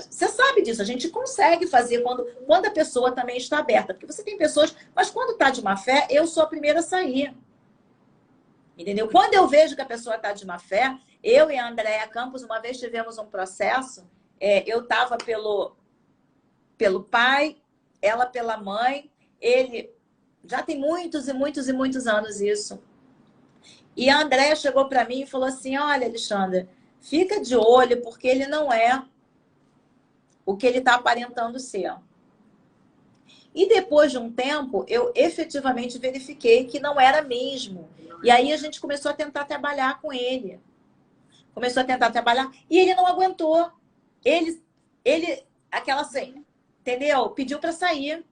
Você sabe disso, a gente consegue fazer quando a pessoa também está aberta. Porque você tem pessoas, mas quando está de má fé, eu sou a primeira a sair. Entendeu? Quando eu vejo que a pessoa está de má fé, eu e a Andréa Campos, uma vez tivemos um processo, eu estava pelo pai, ela pela mãe, ele já tem muitos e muitos e muitos anos isso. E a Andréa chegou para mim e falou assim, olha, Alexandra, fica de olho, porque ele não é o que ele está aparentando ser. E depois de um tempo, eu efetivamente verifiquei que não era mesmo. E aí a gente começou a tentar trabalhar com ele. Começou a tentar trabalhar e ele não aguentou. Ele aquela assim, entendeu? Pediu para sair.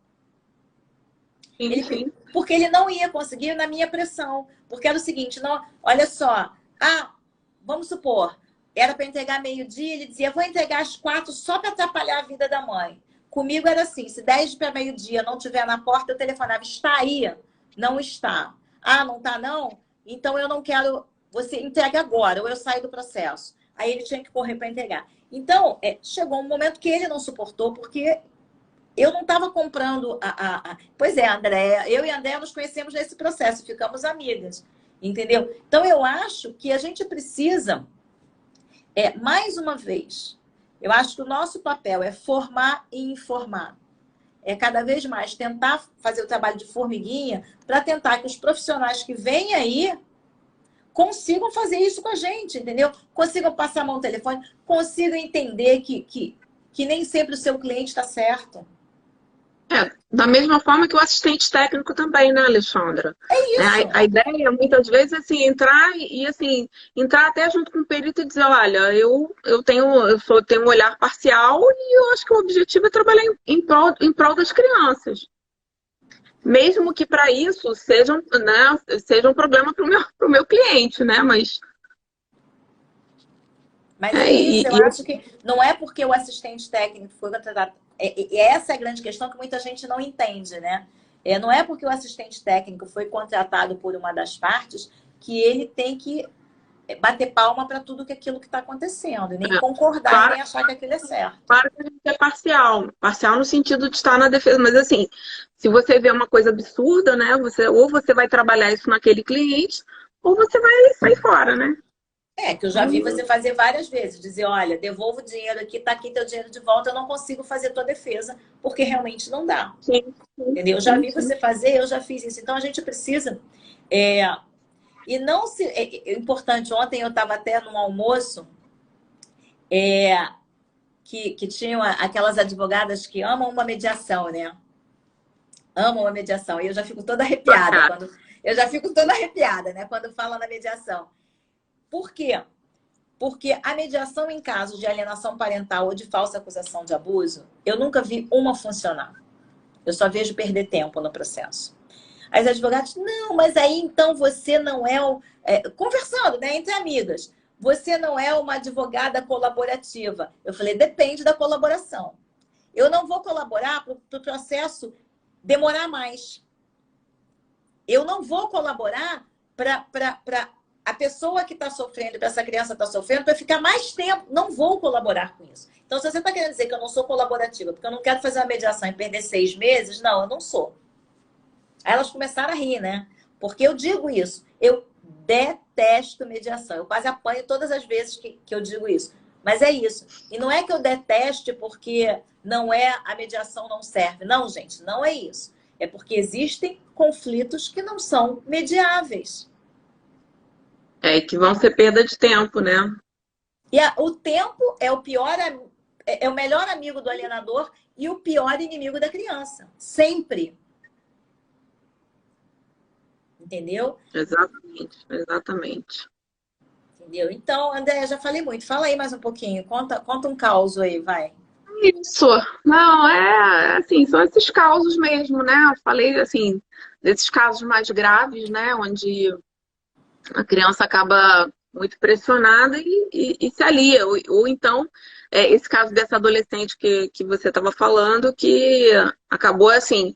Porque ele não ia conseguir na minha pressão. Porque era o seguinte, não, olha só, vamos supor, era para entregar meio-dia, ele dizia, vou entregar às 4 só para atrapalhar a vida da mãe. Comigo era assim, se 10 para meio-dia não estiver na porta, eu telefonava, está aí? Não está. Não está não? Então eu não quero, você entrega agora, ou eu saio do processo. Aí ele tinha que correr para entregar. Então, chegou um momento que ele não suportou, porque eu não estava comprando Pois é, Andréa, eu e a Andréa nos conhecemos nesse processo, ficamos amigas, entendeu? Então, eu acho que a gente precisa, mais uma vez, eu acho que o nosso papel é formar e informar. É cada vez mais tentar fazer o trabalho de formiguinha para tentar que os profissionais que vêm aí consigam fazer isso com a gente, entendeu? Consigam passar a mão no telefone, consigam entender que nem sempre o seu cliente está certo. Da mesma forma que o assistente técnico também, né, Alexandra? É isso. A ideia, muitas vezes, é assim, entrar até junto com o perito e dizer, olha, eu tenho um olhar parcial e eu acho que o objetivo é trabalhar em prol das crianças. Mesmo que para isso seja um problema para o meu cliente, né? Mas é isso, eu acho que não é porque o assistente técnico foi contratado. Essa é a grande questão que muita gente não entende, né? Não é porque o assistente técnico foi contratado por uma das partes que ele tem que bater palma para tudo aquilo que está acontecendo, e nem concordar, nem achar que aquilo é certo. Claro que a gente é parcial no sentido de estar na defesa, mas assim, se você vê uma coisa absurda, né? Ou você vai trabalhar isso naquele cliente, ou você vai sair fora, né? Que eu já vi você fazer várias vezes, dizer, olha, devolvo o dinheiro aqui, tá aqui teu dinheiro de volta, eu não consigo fazer tua defesa, porque realmente não dá. Sim. Entendeu? Eu já vi você fazer, eu já fiz isso. Então a gente precisa. E não se. É importante, ontem eu estava até num almoço que tinham aquelas advogadas que amam uma mediação, né? Amam uma mediação. E eu já fico toda arrepiada né? Quando fala na mediação. Por quê? Porque a mediação em caso de alienação parental ou de falsa acusação de abuso, eu nunca vi uma funcionar. Eu só vejo perder tempo no processo. As advogadas, não, mas aí então você não conversando, né, entre amigas, você não é uma advogada colaborativa. Eu falei, depende da colaboração. Eu não vou colaborar para o processo demorar mais. Eu não vou colaborar para a pessoa que está sofrendo, para essa criança está sofrendo, para ficar mais tempo. Não vou colaborar com isso. Então, se você está querendo dizer que eu não sou colaborativa, porque eu não quero fazer uma mediação e perder 6 meses, não, eu não sou. Aí elas começaram a rir, né? Porque eu digo isso. Eu detesto mediação. Eu quase apanho todas as vezes que eu digo isso. Mas é isso. E não é que eu deteste porque não é a mediação não serve. Não, gente, não é isso. É porque existem conflitos que não são mediáveis. Que vão ser perda de tempo, né? E o tempo é o pior, é o melhor amigo do alienador e o pior inimigo da criança. Sempre. Entendeu? Exatamente, exatamente. Entendeu? Então, André, já falei muito. Fala aí mais um pouquinho. Conta um caos aí, vai. Isso. Não, assim, são esses casos mesmo, né? Eu falei, assim, desses casos mais graves, né? Onde a criança acaba muito pressionada e se alia. Ou então, esse caso dessa adolescente que você estava falando, que acabou assim,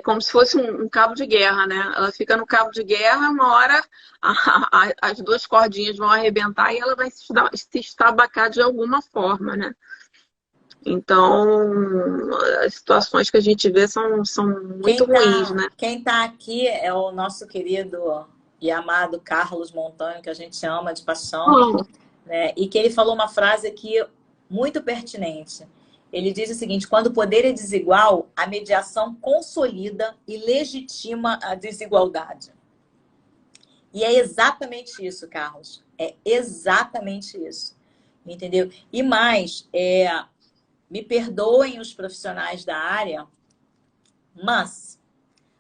como se fosse um cabo de guerra, né? Ela fica no cabo de guerra, uma hora as duas cordinhas vão arrebentar e ela vai se estabacar de alguma forma, né? Então, as situações que a gente vê são muito ruins, né? Quem tá aqui é o nosso querido e amado Carlos Montanho, que a gente ama de paixão, né? E que ele falou uma frase aqui muito pertinente. Ele diz o seguinte: quando o poder é desigual, a mediação consolida e legitima a desigualdade. E é exatamente isso, Carlos. É exatamente isso. Entendeu? E mais, me perdoem os profissionais da área, mas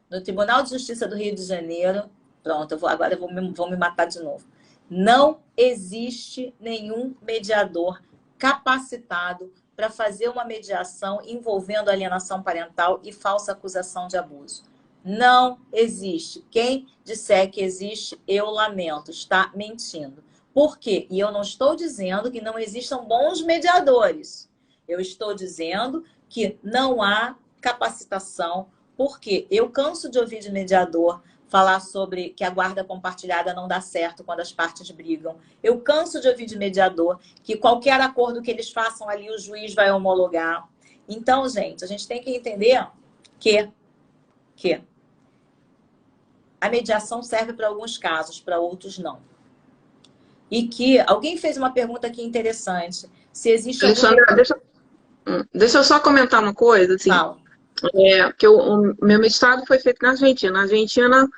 no Tribunal de Justiça do Rio de Janeiro, pronto, agora vou me matar de novo. Não existe nenhum mediador capacitado para fazer uma mediação envolvendo alienação parental e falsa acusação de abuso. Não existe. Quem disser que existe, eu lamento, está mentindo. Por quê? E eu não estou dizendo que não existam bons mediadores. Eu estou dizendo que não há capacitação, porque eu canso de ouvir de mediador falar sobre que a guarda compartilhada não dá certo quando as partes brigam. Eu canso de ouvir de mediador que qualquer acordo que eles façam ali, o juiz vai homologar. Então, gente, a gente tem que entender que a mediação serve para alguns casos, para outros não. E que alguém fez uma pergunta aqui interessante. Se existe Alexandra, deixa eu só comentar uma coisa, assim. Fala. Que o meu mestrado foi feito na Argentina. Na Argentina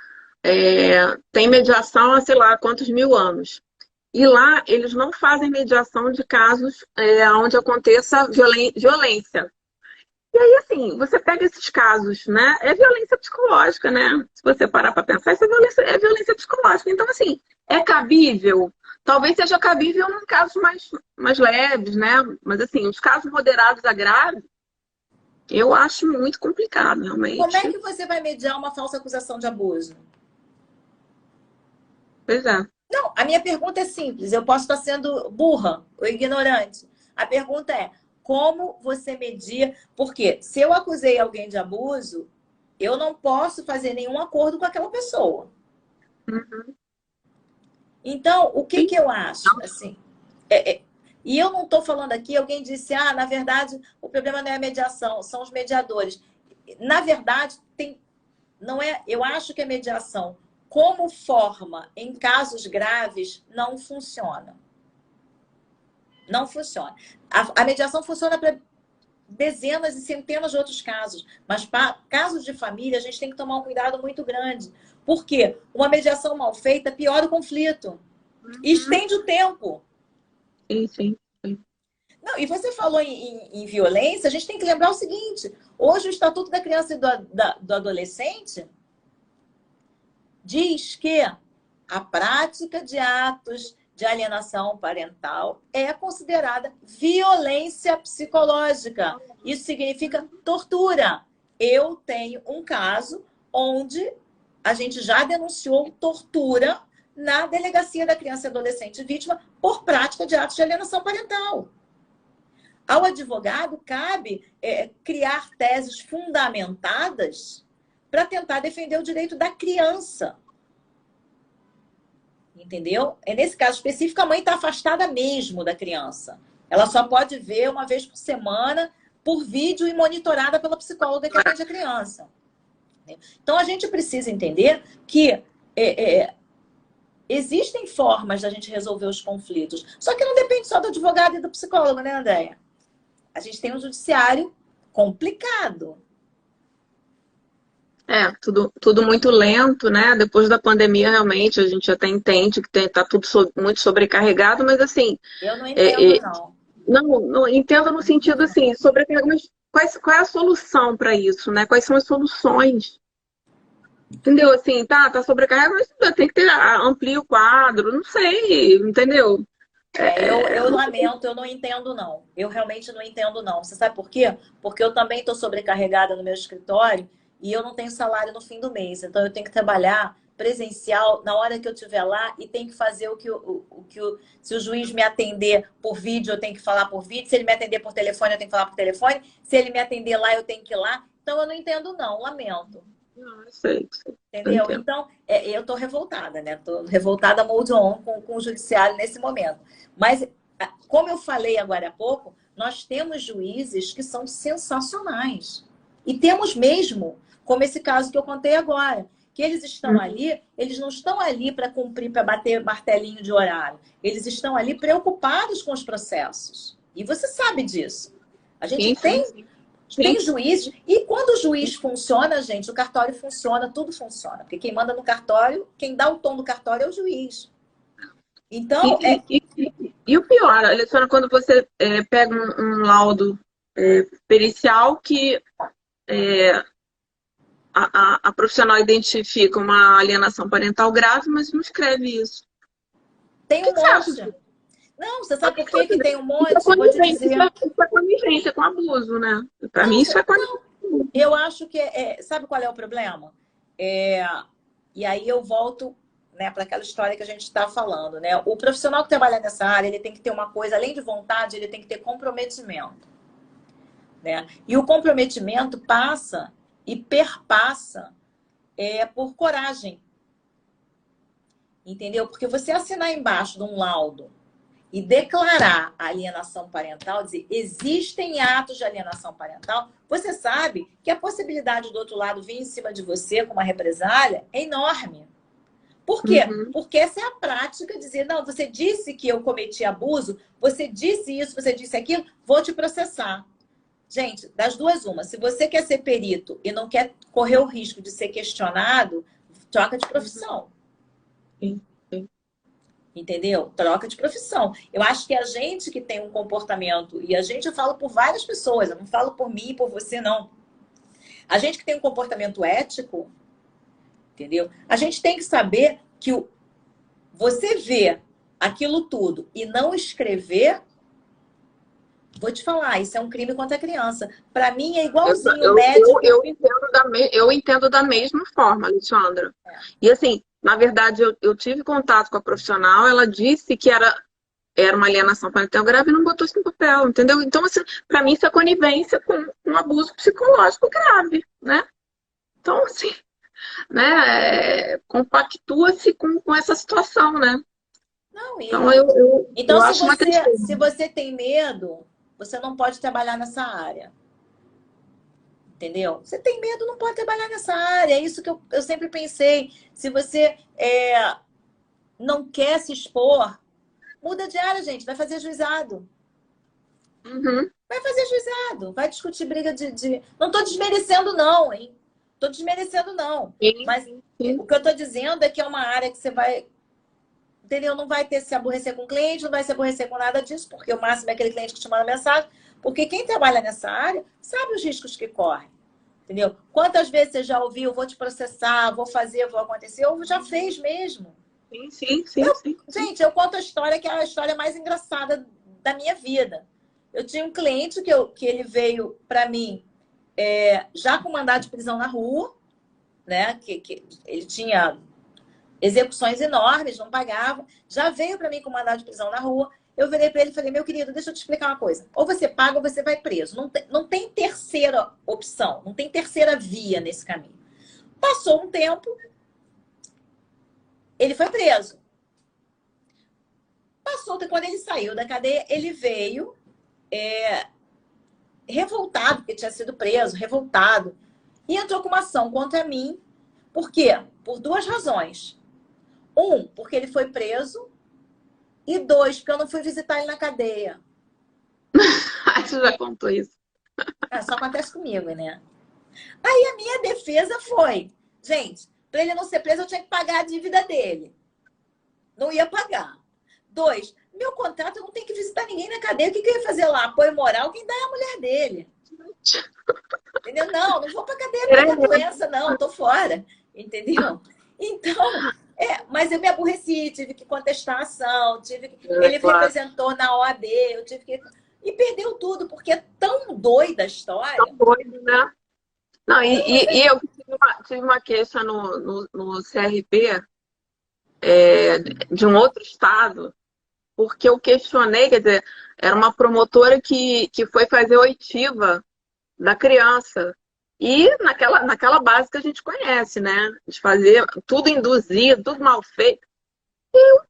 tem mediação há sei lá quantos mil anos. E lá eles não fazem mediação de casos onde aconteça violência. E aí, assim, você pega esses casos, né? É violência psicológica, né? Se você parar para pensar, isso é violência psicológica. Então, assim, é cabível. Talvez seja cabível em casos mais leves, né? Mas, assim, os casos moderados a graves, eu acho muito complicado, realmente. Como é que você vai mediar uma falsa acusação de abuso? Pois é. Não, a minha pergunta é simples. Eu posso estar sendo burra ou ignorante. A pergunta é, como você media? Porque se eu acusei alguém de abuso, eu não posso fazer nenhum acordo com aquela pessoa. Uhum. Então, o que eu acho? Assim, e eu não estou falando aqui, alguém disse, na verdade, o problema não é a mediação, são os mediadores. Na verdade, não é, eu acho que a mediação, como forma em casos graves, não funciona. Não funciona. A mediação funciona para dezenas e centenas de outros casos. Mas para casos de família, a gente tem que tomar um cuidado muito grande. Por quê? Uma mediação mal feita piora o conflito. E estende o tempo. Sim. Não, e você falou em violência, a gente tem que lembrar o seguinte. Hoje o Estatuto da Criança e do Adolescente diz que a prática de atos de alienação parental é considerada violência psicológica. Isso significa tortura. Eu tenho um caso onde a gente já denunciou tortura na Delegacia da Criança e Adolescente Vítima por prática de atos de alienação parental. Ao advogado cabe criar teses fundamentadas para tentar defender o direito da criança. Entendeu? É nesse caso específico, a mãe está afastada mesmo da criança. Ela só pode ver uma vez por semana, por vídeo e monitorada pela psicóloga que atende a criança. Então, a gente precisa entender que existem formas da gente resolver os conflitos. Só que não depende só do advogado e do psicólogo, né, Andréia? A gente tem um judiciário complicado. Tudo muito lento, né? Depois da pandemia, realmente, a gente até entende que está tudo muito sobrecarregado, mas assim... Eu não entendo, não. Não entendo no sentido assim, sobrecarregado, mas qual é a solução para isso, né? Quais são as soluções? Entendeu? Assim, tá sobrecarregado, mas tem que ter, amplia o quadro, não sei, entendeu? Eu lamento, eu não entendo, não. Eu realmente não entendo, não. Você sabe por quê? Porque eu também estou sobrecarregada no meu escritório e eu não tenho salário no fim do mês. Então, eu tenho que trabalhar presencial na hora que eu estiver lá e tenho que fazer se o juiz me atender por vídeo, eu tenho que falar por vídeo. Se ele me atender por telefone, eu tenho que falar por telefone. Se ele me atender lá, eu tenho que ir lá. Então, eu não entendo, não. Lamento. Não, eu sei. Entendeu? Então, eu tô revoltada, né? Tô revoltada mode on com o judiciário nesse momento. Mas, como eu falei agora há pouco, nós temos juízes que são sensacionais. E temos mesmo, como esse caso que eu contei agora, que eles estão ali, eles não estão ali para cumprir, para bater martelinho de horário. Eles estão ali preocupados com os processos. E você sabe disso. A gente tem juízes, e quando o juiz funciona, gente, o cartório funciona, tudo funciona. Porque quem manda no cartório, quem dá o tom do cartório é o juiz. Então, E o pior, Alessandra, quando você pega um laudo pericial que a profissional identifica uma alienação parental grave, mas não escreve isso. Tem um monte. Não, você sabe por que tem um monte? Vou te dizer. Isso é conivência com abuso, né? Para mim, isso é conivência. Eu acho que... sabe qual é o problema? E aí eu volto, né, para aquela história que a gente está falando, né? O profissional que trabalha nessa área, ele tem que ter uma coisa, além de vontade, ele tem que ter comprometimento. Né? E o comprometimento passa e perpassa por coragem. Entendeu? Porque você assinar embaixo de um laudo e declarar a alienação parental, dizer, existem atos de alienação parental, você sabe que a possibilidade do outro lado vir em cima de você com uma represália é enorme. Por quê? Porque essa é a prática, dizer, não, você disse que eu cometi abuso, você disse isso, você disse aquilo, vou te processar. Gente, das duas uma, se você quer ser perito e não quer correr o risco de ser questionado, troca de profissão. Entendeu? Troca de profissão. Eu acho que a gente que tem um comportamento, e eu falo por várias pessoas, eu não falo por mim e por você, não. A gente que tem um comportamento ético, entendeu? A gente tem que saber que você vê aquilo tudo e não escrever, vou te falar, isso é um crime contra a criança. Para mim é igualzinho o médico. Eu entendo da mesma forma, Alexandra. E assim, na verdade, eu tive contato com a profissional, ela disse que era uma alienação parental grave e não botou isso no papel, entendeu? Então, assim, para mim isso é conivência com um abuso psicológico grave, né? Então, assim, né, compactua-se com essa situação, né? Não, então, eu acho se você tem medo, você não pode trabalhar nessa área. Entendeu? Você tem medo, não pode trabalhar nessa área. É isso que eu sempre pensei. Se você não quer se expor, muda de área, gente. Vai fazer juizado. Vai fazer juizado. Vai discutir briga de... Não estou desmerecendo, não, hein? Estou desmerecendo, não. Mas o que eu estou dizendo é que é uma área que você vai... Entendeu? Não vai ter se aborrecer com o cliente, não vai se aborrecer com nada disso, porque o máximo é aquele cliente que te manda mensagem. Porque quem trabalha nessa área sabe os riscos que corre. Entendeu? Quantas vezes você já ouviu, vou te processar, vou fazer, vou acontecer, ou já fez mesmo. Sim. Gente, eu conto a história que é a história mais engraçada da minha vida. Eu tinha um cliente que ele veio para mim já com mandado de prisão na rua, né? Que ele tinha execuções enormes, não pagava. Já veio para mim com mandado de prisão na rua. Eu virei para ele e falei, meu querido, deixa eu te explicar uma coisa. Ou você paga ou você vai preso. Não tem terceira opção, não tem terceira via nesse caminho. Passou um tempo, ele foi preso. Quando ele saiu da cadeia, ele veio revoltado, porque tinha sido preso, revoltado, e entrou com uma ação contra mim. Por quê? Por duas razões. Um, porque ele foi preso, e dois, porque eu não fui visitar ele na cadeia. Você já contou isso. Só acontece comigo, né? Aí a minha defesa foi, gente, para ele não ser preso, eu tinha que pagar a dívida dele. Não ia pagar. Dois, meu contrato, eu não tenho que visitar ninguém na cadeia. O que eu ia fazer lá? Apoio moral, quem dá é a mulher dele. Entendeu? Não vou pra cadeia pegar doença, não, tô fora. Entendeu? Então, mas eu me aborreci, tive que contestar a ação, ele representou na OAB, eu tive que... E perdeu tudo, porque é tão doida a história. Tão doido, né? Não, e eu tive uma queixa no CRP de um outro estado, porque eu questionei, quer dizer, era uma promotora que foi fazer oitiva da criança. E naquela base que a gente conhece, né? De fazer tudo induzido, tudo mal feito. Eu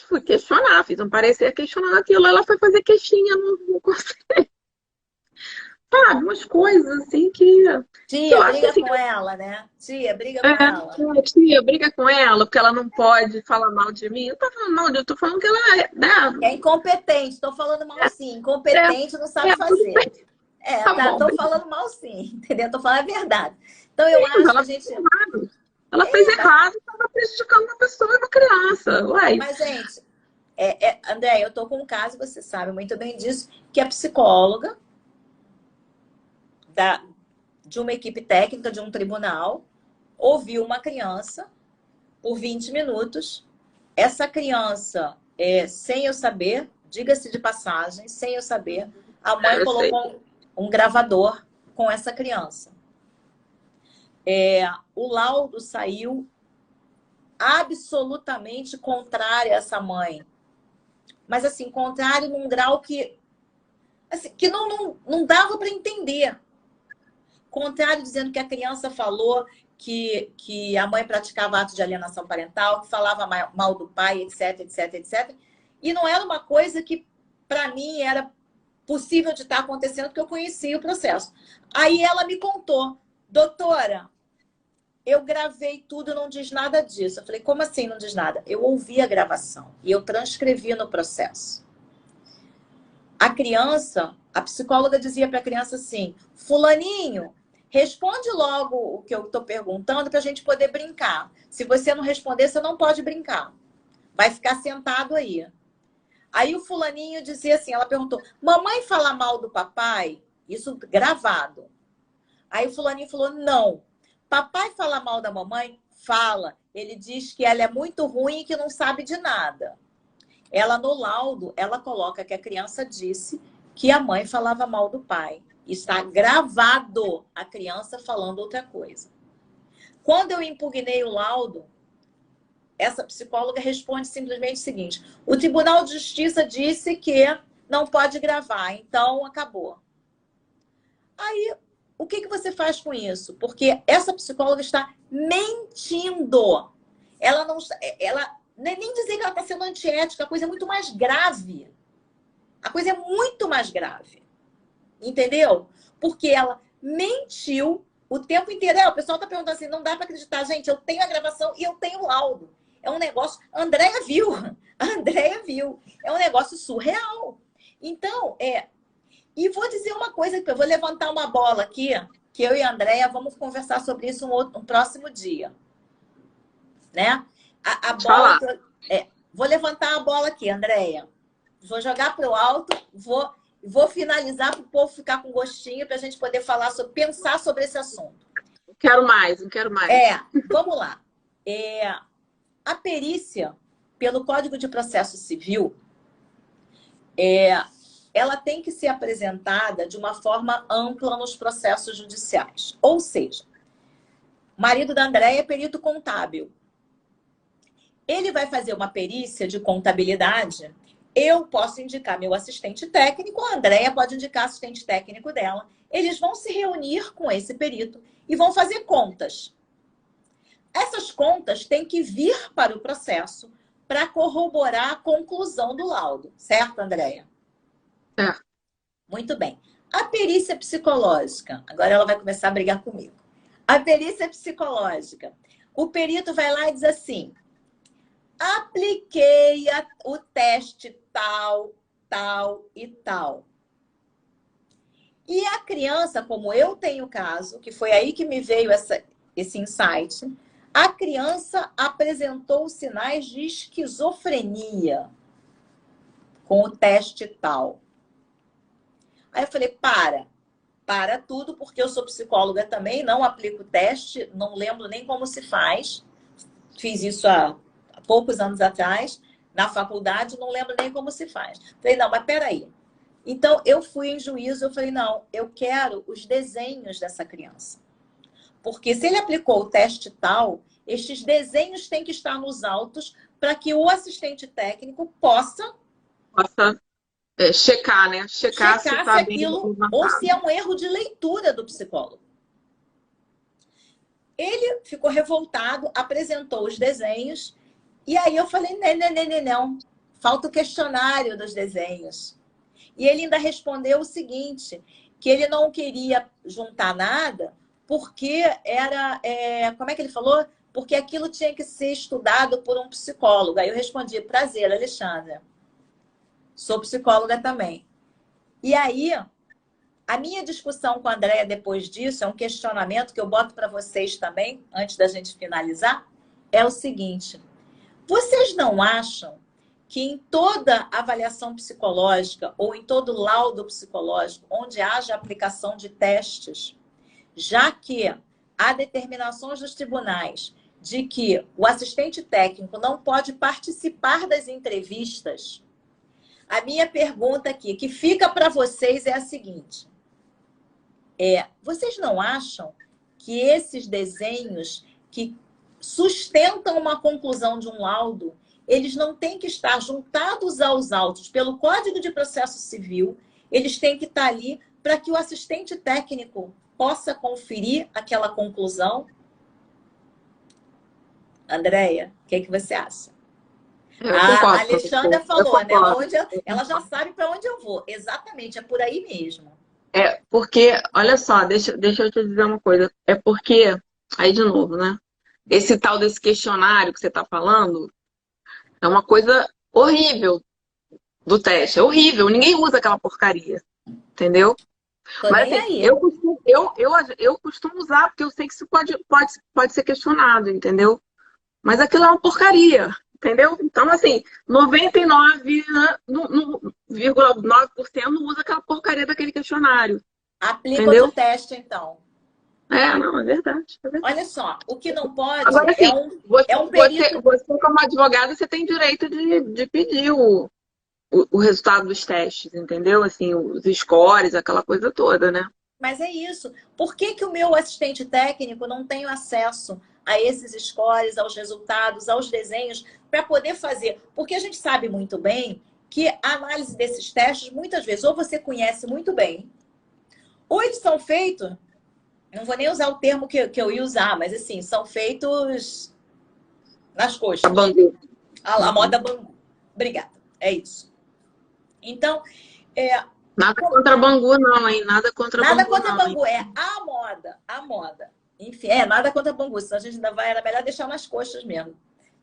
fui questionar, fiz um parecer questionando aquilo. Ela foi fazer queixinha no conselho. Sabe, umas coisas assim que... Tia, briga com ela, né? Tia, briga com ela. Tia, briga com ela, porque ela não pode falar mal de mim. Eu tô falando mal eu tô falando que ela é... Né? É incompetente, tô falando mal sim. Incompetente, não sabe fazer. Tô falando mal sim, entendeu? Tô falando a verdade. Então eu acho que a gente... Ela fez errado, estava prejudicando uma pessoa e uma criança. Ué. Mas, gente, André, eu tô com um caso, você sabe muito bem disso, que a psicóloga de uma equipe técnica de um tribunal ouviu uma criança por 20 minutos. Essa criança, sem eu saber, diga-se de passagem, sem eu saber, a mãe colocou um gravador com essa criança. O laudo saiu absolutamente contrário a essa mãe. Mas, assim, contrário num grau que não dava para entender. Contrário, dizendo que a criança falou que a mãe praticava ato de alienação parental, que falava mal do pai, etc, etc, etc. E não era uma coisa que, para mim, era possível de estar acontecendo, porque eu conhecia o processo. Aí ela me contou, doutora, eu gravei tudo, não diz nada disso. Eu falei, como assim não diz nada? Eu ouvi a gravação e eu transcrevi no processo. A criança, a psicóloga dizia para a criança assim, fulaninho, responde logo o que eu estou perguntando para a gente poder brincar. Se você não responder, você não pode brincar. Vai ficar sentado aí. Aí o fulaninho dizia assim, ela perguntou, mamãe fala mal do papai? Isso gravado. Aí o fulaninho falou, não. Papai fala mal da mamãe? Fala. Ele diz que ela é muito ruim e que não sabe de nada. Ela, no laudo, ela coloca que a criança disse que a mãe falava mal do pai. Está gravado a criança falando outra coisa. Quando eu impugnei o laudo, essa psicóloga responde simplesmente o seguinte, o Tribunal de Justiça disse que não pode gravar, então acabou. Aí, o que você faz com isso? Porque essa psicóloga está mentindo. Ela nem dizer que ela está sendo antiética, a coisa é muito mais grave. A coisa é muito mais grave. Entendeu? Porque ela mentiu o tempo inteiro. O pessoal está perguntando assim, não dá para acreditar. Gente, eu tenho a gravação e eu tenho o laudo. É um negócio... A Andréia viu. É um negócio surreal. Então, E vou dizer uma coisa, que eu vou levantar uma bola aqui, que eu e a Andréia vamos conversar sobre isso um próximo dia. Né? A bola... vou levantar a bola aqui, Andréia. Vou jogar para o alto, vou finalizar para o povo ficar com gostinho, para a gente poder pensar sobre esse assunto. Não quero mais. Vamos lá. A perícia, pelo Código de Processo Civil, ela tem que ser apresentada de uma forma ampla nos processos judiciais. Ou seja, o marido da Andréia é perito contábil. Ele vai fazer uma perícia de contabilidade. Eu posso indicar meu assistente técnico, a Andréia pode indicar assistente técnico dela. Eles vão se reunir com esse perito e vão fazer contas. Essas contas têm que vir para o processo para corroborar a conclusão do laudo. Certo, Andréia? Certo. Muito bem. A perícia psicológica. Agora ela vai começar a brigar comigo. A perícia psicológica. O perito vai lá e diz assim: apliquei o teste tal, tal e tal. E a criança, como eu tenho o caso, que foi aí que me veio esse insight, a criança apresentou sinais de esquizofrenia com o teste tal. Aí eu falei, para tudo, porque eu sou psicóloga também, não aplico teste, não lembro nem como se faz. Fiz isso há poucos anos atrás, na faculdade, não lembro nem como se faz. Falei, não, mas peraí. Então, eu fui em juízo, eu falei, não, eu quero os desenhos dessa criança. Porque se ele aplicou o teste tal, estes desenhos têm que estar nos autos para que o assistente técnico possa Checar, né? Checar se se está bem aquilo ou levantado. se é um erro de leitura do psicólogo. Ele ficou revoltado, apresentou os desenhos, e aí eu falei, não, falta o questionário dos desenhos. E ele ainda respondeu o seguinte, que ele não queria juntar nada, porque era, como é que ele falou? Porque aquilo tinha que ser estudado por um psicólogo. Aí eu respondi, prazer, Alexandra. Sou psicóloga também. E aí, a minha discussão com a Andréia depois disso, é um questionamento que eu boto para vocês também, antes da gente finalizar, é o seguinte: vocês não acham que em toda avaliação psicológica ou em todo laudo psicológico, onde haja aplicação de testes, já que há determinações dos tribunais de que o assistente técnico não pode participar das entrevistas, a minha pergunta aqui, que fica para vocês, é a seguinte: vocês não acham que esses desenhos que sustentam uma conclusão de um laudo, eles não têm que estar juntados aos autos pelo Código de Processo Civil, eles têm que estar ali para que o assistente técnico possa conferir aquela conclusão? Andréia, o que você acha? Eu A concordo com Alexandra você. Eu falou, né? concordo. Ela já sabe para onde eu vou. Exatamente, é por aí mesmo. Porque, olha só, deixa eu te dizer uma coisa. É porque, aí de novo, né? Esse tal desse questionário que você está falando é uma coisa horrível do teste. É horrível. Ninguém usa aquela porcaria. Entendeu? Tô Mas nem assim, aí. eu costumo usar, porque eu sei que isso pode ser questionado, entendeu? Mas aquilo é uma porcaria, entendeu? Então, assim, 99,9% não usa aquela porcaria daquele questionário, Aplica entendeu? outro teste, então. Não, é verdade, é verdade. Olha só, o que não pode Agora, assim, é um perito. você como advogado, você tem direito de pedir o resultado dos testes, entendeu? Assim, os scores, aquela coisa toda, né? Mas é isso. Por que que o meu assistente técnico não tem acesso a esses scores, aos resultados, aos desenhos, para poder fazer? Porque a gente sabe muito bem que a análise desses testes, muitas vezes, ou você conhece muito bem, ou eles são feitos, não vou nem usar o termo que eu ia usar, mas assim, são feitos nas A coxas. bandeira. A moda Bangu. Obrigada. É isso. Então, Nada contra Bangu, não, hein? Nada contra nada Bangu, contra não, hein? Bangu, é a moda, a moda. Enfim, nada contra Bangu, senão a gente ainda vai, era melhor deixar nas coxas mesmo,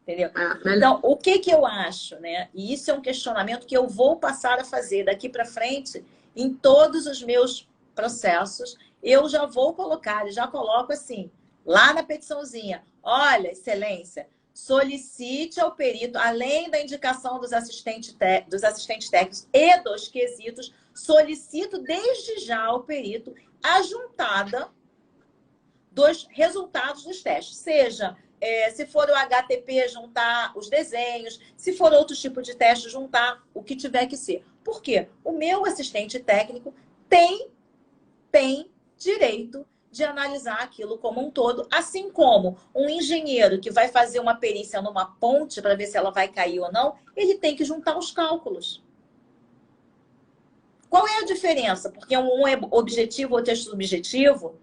entendeu? Melhor. Então, o que eu acho, né? E isso é um questionamento que eu vou passar a fazer daqui para frente em todos os meus processos, eu já vou colocar, já coloco assim, lá na petiçãozinha, olha, excelência, solicite ao perito, além da indicação dos assistentes técnicos e dos quesitos, solicito desde já ao perito a juntada dos resultados dos testes. Seja, se for o HTP, juntar os desenhos, se for outro tipo de teste, juntar o que tiver que ser. Por quê? O meu assistente técnico tem direito de analisar aquilo como um todo, assim como um engenheiro que vai fazer uma perícia numa ponte para ver se ela vai cair ou não, ele tem que juntar os cálculos. Qual é a diferença? Porque um é objetivo, outro é subjetivo.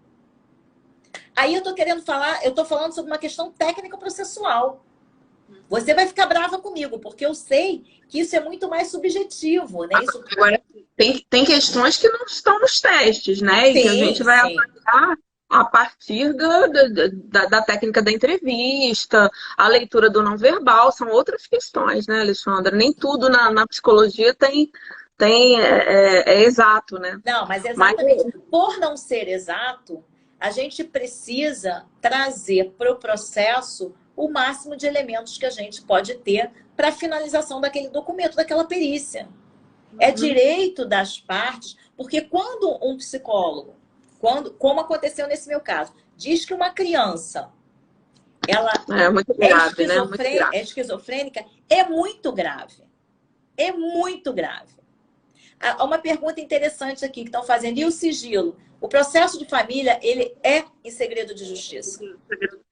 Aí eu tô querendo falar, eu tô falando sobre uma questão técnica processual. Você vai ficar brava comigo, porque eu sei que isso é muito mais subjetivo, né? Isso... Agora, tem questões que não estão nos testes, né? E que a gente Sim, vai sim. avaliar a partir da técnica da entrevista, a leitura do não verbal, são outras questões, né, Alexandra? Nem tudo na psicologia é exato, né? Não, mas Mas exatamente. Por não ser exato, a gente precisa trazer para o processo o máximo de elementos que a gente pode ter para a finalização daquele documento, daquela perícia. É direito das partes, porque quando um psicólogo, como aconteceu nesse meu caso, diz que uma criança ela é muito grave, né? Muito grave. é esquizofrênica, é muito grave. É muito grave. Há uma pergunta interessante aqui que estão fazendo. E o sigilo? O processo de família, ele é em segredo de justiça.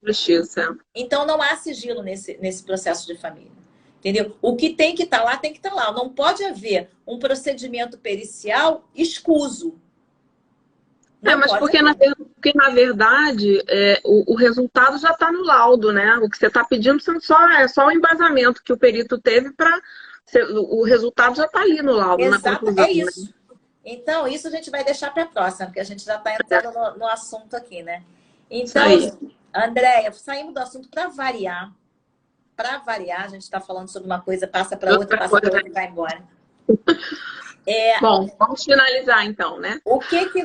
Justiça. Então, não há sigilo nesse processo de família. Entendeu? O que tem que estar lá, tem que estar lá. Não pode haver um procedimento pericial escuso. Não Mas pode porque na verdade o resultado já está no laudo, né? O que você está pedindo é só o embasamento que o perito teve para. O resultado já está ali no laudo, na Exato, conclusão. é Né? isso. Então, isso a gente vai deixar para a próxima, porque a gente já está entrando no assunto aqui, né? Isso Então, aí. Andréia, saímos do assunto para variar. Para variar, a gente está falando sobre uma coisa, passa para outra, Outra passa para coisa. outra e vai embora. Bom, vamos finalizar então, né? O que que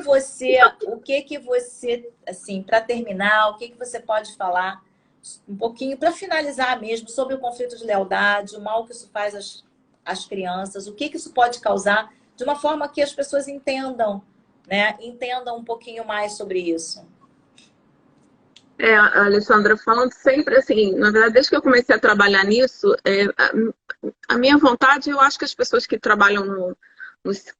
você, assim, para terminar, o que que você pode falar um pouquinho para finalizar mesmo sobre o conflito de lealdade, o mal que isso faz às crianças, o que que isso pode causar, de uma forma que as pessoas entendam, né? Entendam um pouquinho mais sobre isso. A Alessandra, falando sempre assim, na verdade, desde que eu comecei a trabalhar nisso, a minha vontade, eu acho que as pessoas que trabalham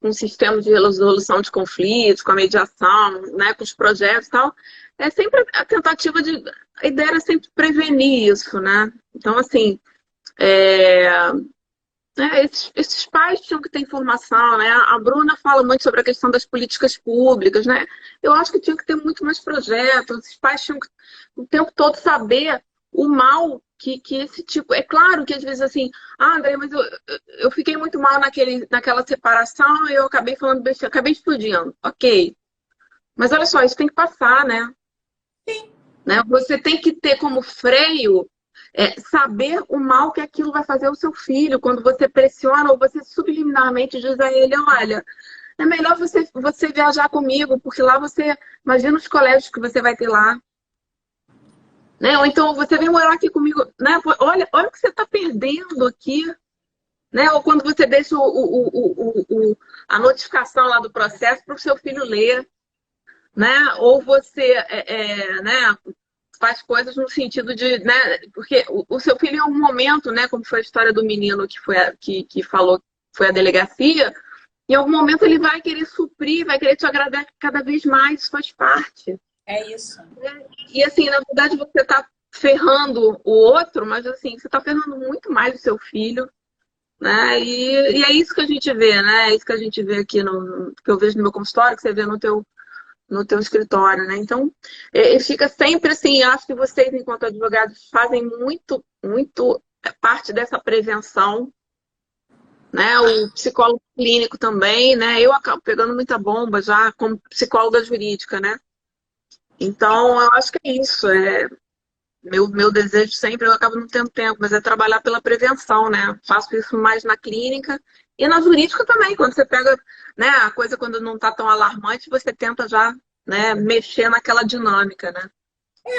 com sistema de resolução de conflitos, com a mediação, né, com os projetos e tal, é sempre a tentativa de. A ideia era sempre prevenir isso, né? Então, assim, é, esses pais tinham que ter informação, né? A Bruna fala muito sobre a questão das políticas públicas, né? Eu acho que tinha que ter muito mais projetos, esses pais tinham que o tempo todo saber o mal que esse tipo. É claro que às vezes assim, André, mas eu fiquei muito mal naquela separação e eu acabei falando besteira, acabei explodindo. Ok. Mas olha só, isso tem que passar, né? Sim. Né? Você tem que ter como freio saber o mal que aquilo vai fazer ao seu filho quando você pressiona ou você subliminarmente diz a ele, olha, é melhor você viajar comigo, porque lá você, imagina os colégios que você vai ter lá, né? Ou então você vem morar aqui comigo, né? Olha o que você está perdendo aqui, né? Ou quando você deixa a notificação lá do processo para o seu filho ler, né? Ou você, né? Faz coisas no sentido de, né? Porque o seu filho em algum momento, né? Como foi a história do menino que falou que foi a delegacia, em algum momento ele vai querer suprir, vai querer te agradar cada vez mais, isso faz parte. É isso. E assim, na verdade, você está ferrando o outro, mas assim, você está ferrando muito mais o seu filho, né? E é isso que a gente vê, né? É isso que a gente vê aqui que eu vejo no meu consultório, que você vê no teu escritório, né? Então, fica sempre assim, acho que vocês, enquanto advogados, fazem muito, muito parte dessa prevenção, né? O psicólogo clínico também, né? Eu acabo pegando muita bomba já como psicóloga jurídica, né? Então, eu acho que é isso. Meu desejo sempre, eu acabo não tendo tempo, mas é trabalhar pela prevenção, né? Faço isso mais na clínica e na jurídica também. Quando você pega, né, a coisa quando não está tão alarmante, você tenta já, né, mexer naquela dinâmica, né?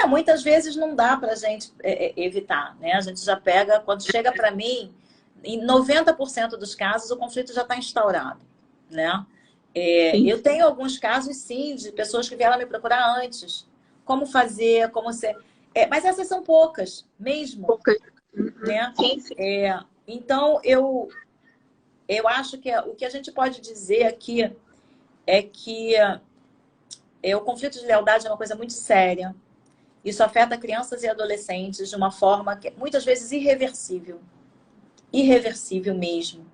Muitas vezes não dá para a gente evitar, né? A gente já pega, quando chega para mim, em 90% dos casos, o conflito já está instaurado, né? Sim. Eu tenho alguns casos, sim, de pessoas que vieram me procurar antes. Como fazer, como ser... mas essas são poucas, mesmo, né? Sim, sim. Então, eu acho que o que a gente pode dizer aqui é que o conflito de lealdade é uma coisa muito séria. Isso afeta crianças e adolescentes de uma forma que muitas vezes irreversível. Irreversível mesmo.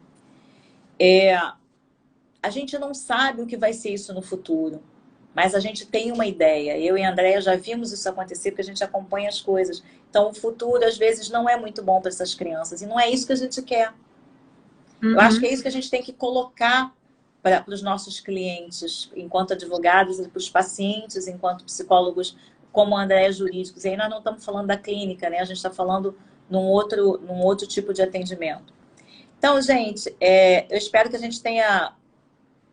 A gente não sabe o que vai ser isso no futuro, Mas a gente tem uma ideia. Eu e a Andréia já vimos isso acontecer, porque a gente acompanha as coisas. Então, o futuro, às vezes, não é muito bom para essas crianças. E não é isso que a gente quer. Eu acho que é isso que a gente tem que colocar para os nossos clientes, enquanto advogados, e para os pacientes, enquanto psicólogos, como a Andréia, jurídicos. E aí nós não estamos falando da clínica, né? A gente está falando num outro tipo de atendimento. Então, gente, eu espero que a gente tenha,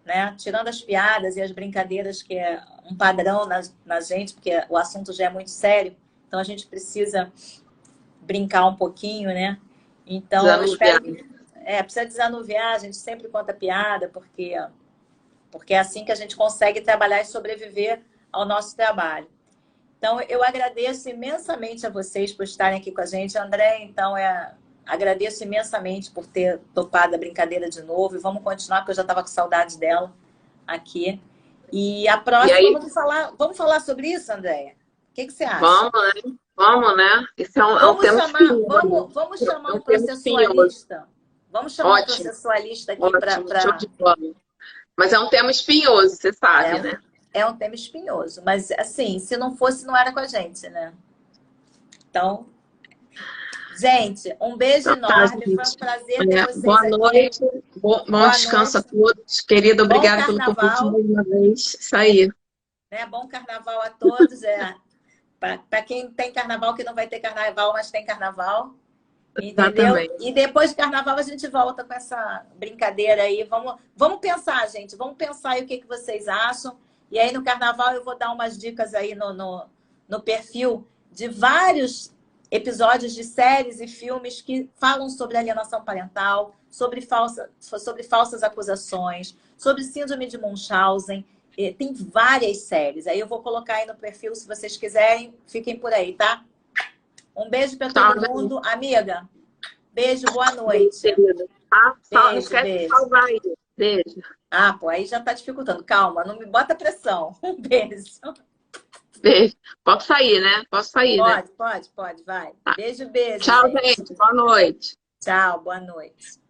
né, tirando as piadas e as brincadeiras, que é um padrão na gente, porque o assunto já é muito sério, então a gente precisa brincar um pouquinho, né? Então, eu espero que... precisa desanuviar, a gente sempre conta piada, porque é assim que a gente consegue trabalhar e sobreviver ao nosso trabalho. Então, eu agradeço imensamente a vocês por estarem aqui com a gente. André, então, agradeço imensamente por ter topado a brincadeira de novo. E vamos continuar, porque eu já estava com saudade dela aqui. E a próxima, aí, vamos falar sobre isso, Andréia? O que você acha? Vamos, né? Vamos, né? Isso é um tema espinhoso. Vamos chamar um processualista. Vamos chamar um processualista aqui para... Mas é um tema espinhoso, você sabe, né? É um tema espinhoso. Mas, assim, se não fosse, não era com a gente, né? Então, gente, um beijo enorme. Foi um prazer ter vocês boa aqui. Noite. Bom descanso a todos. Querida, obrigada pelo convite mais uma vez. Isso aí. Bom carnaval a todos. Para quem tem carnaval, que não vai ter carnaval, mas tem carnaval. Entendeu? Exatamente. E depois de carnaval a gente volta com essa brincadeira aí. Vamos pensar, gente. Vamos pensar aí o que vocês acham. E aí no carnaval eu vou dar umas dicas aí no perfil de vários episódios de séries e filmes que falam sobre alienação parental, sobre falsas acusações, sobre síndrome de Munchausen. Tem várias séries. Aí eu vou colocar aí no perfil, se vocês quiserem, fiquem por aí, tá? Um beijo para todo mundo. Amiga, beijo, boa noite. Beijo, não esquece de salvar aí. Beijo. Pô, aí já tá dificultando. Calma, não me bota pressão. Um beijo. Beijo. Posso sair, né? Posso sair, né? Pode, vai. Tá. Beijo. Tchau, gente. Boa noite. Tchau, boa noite.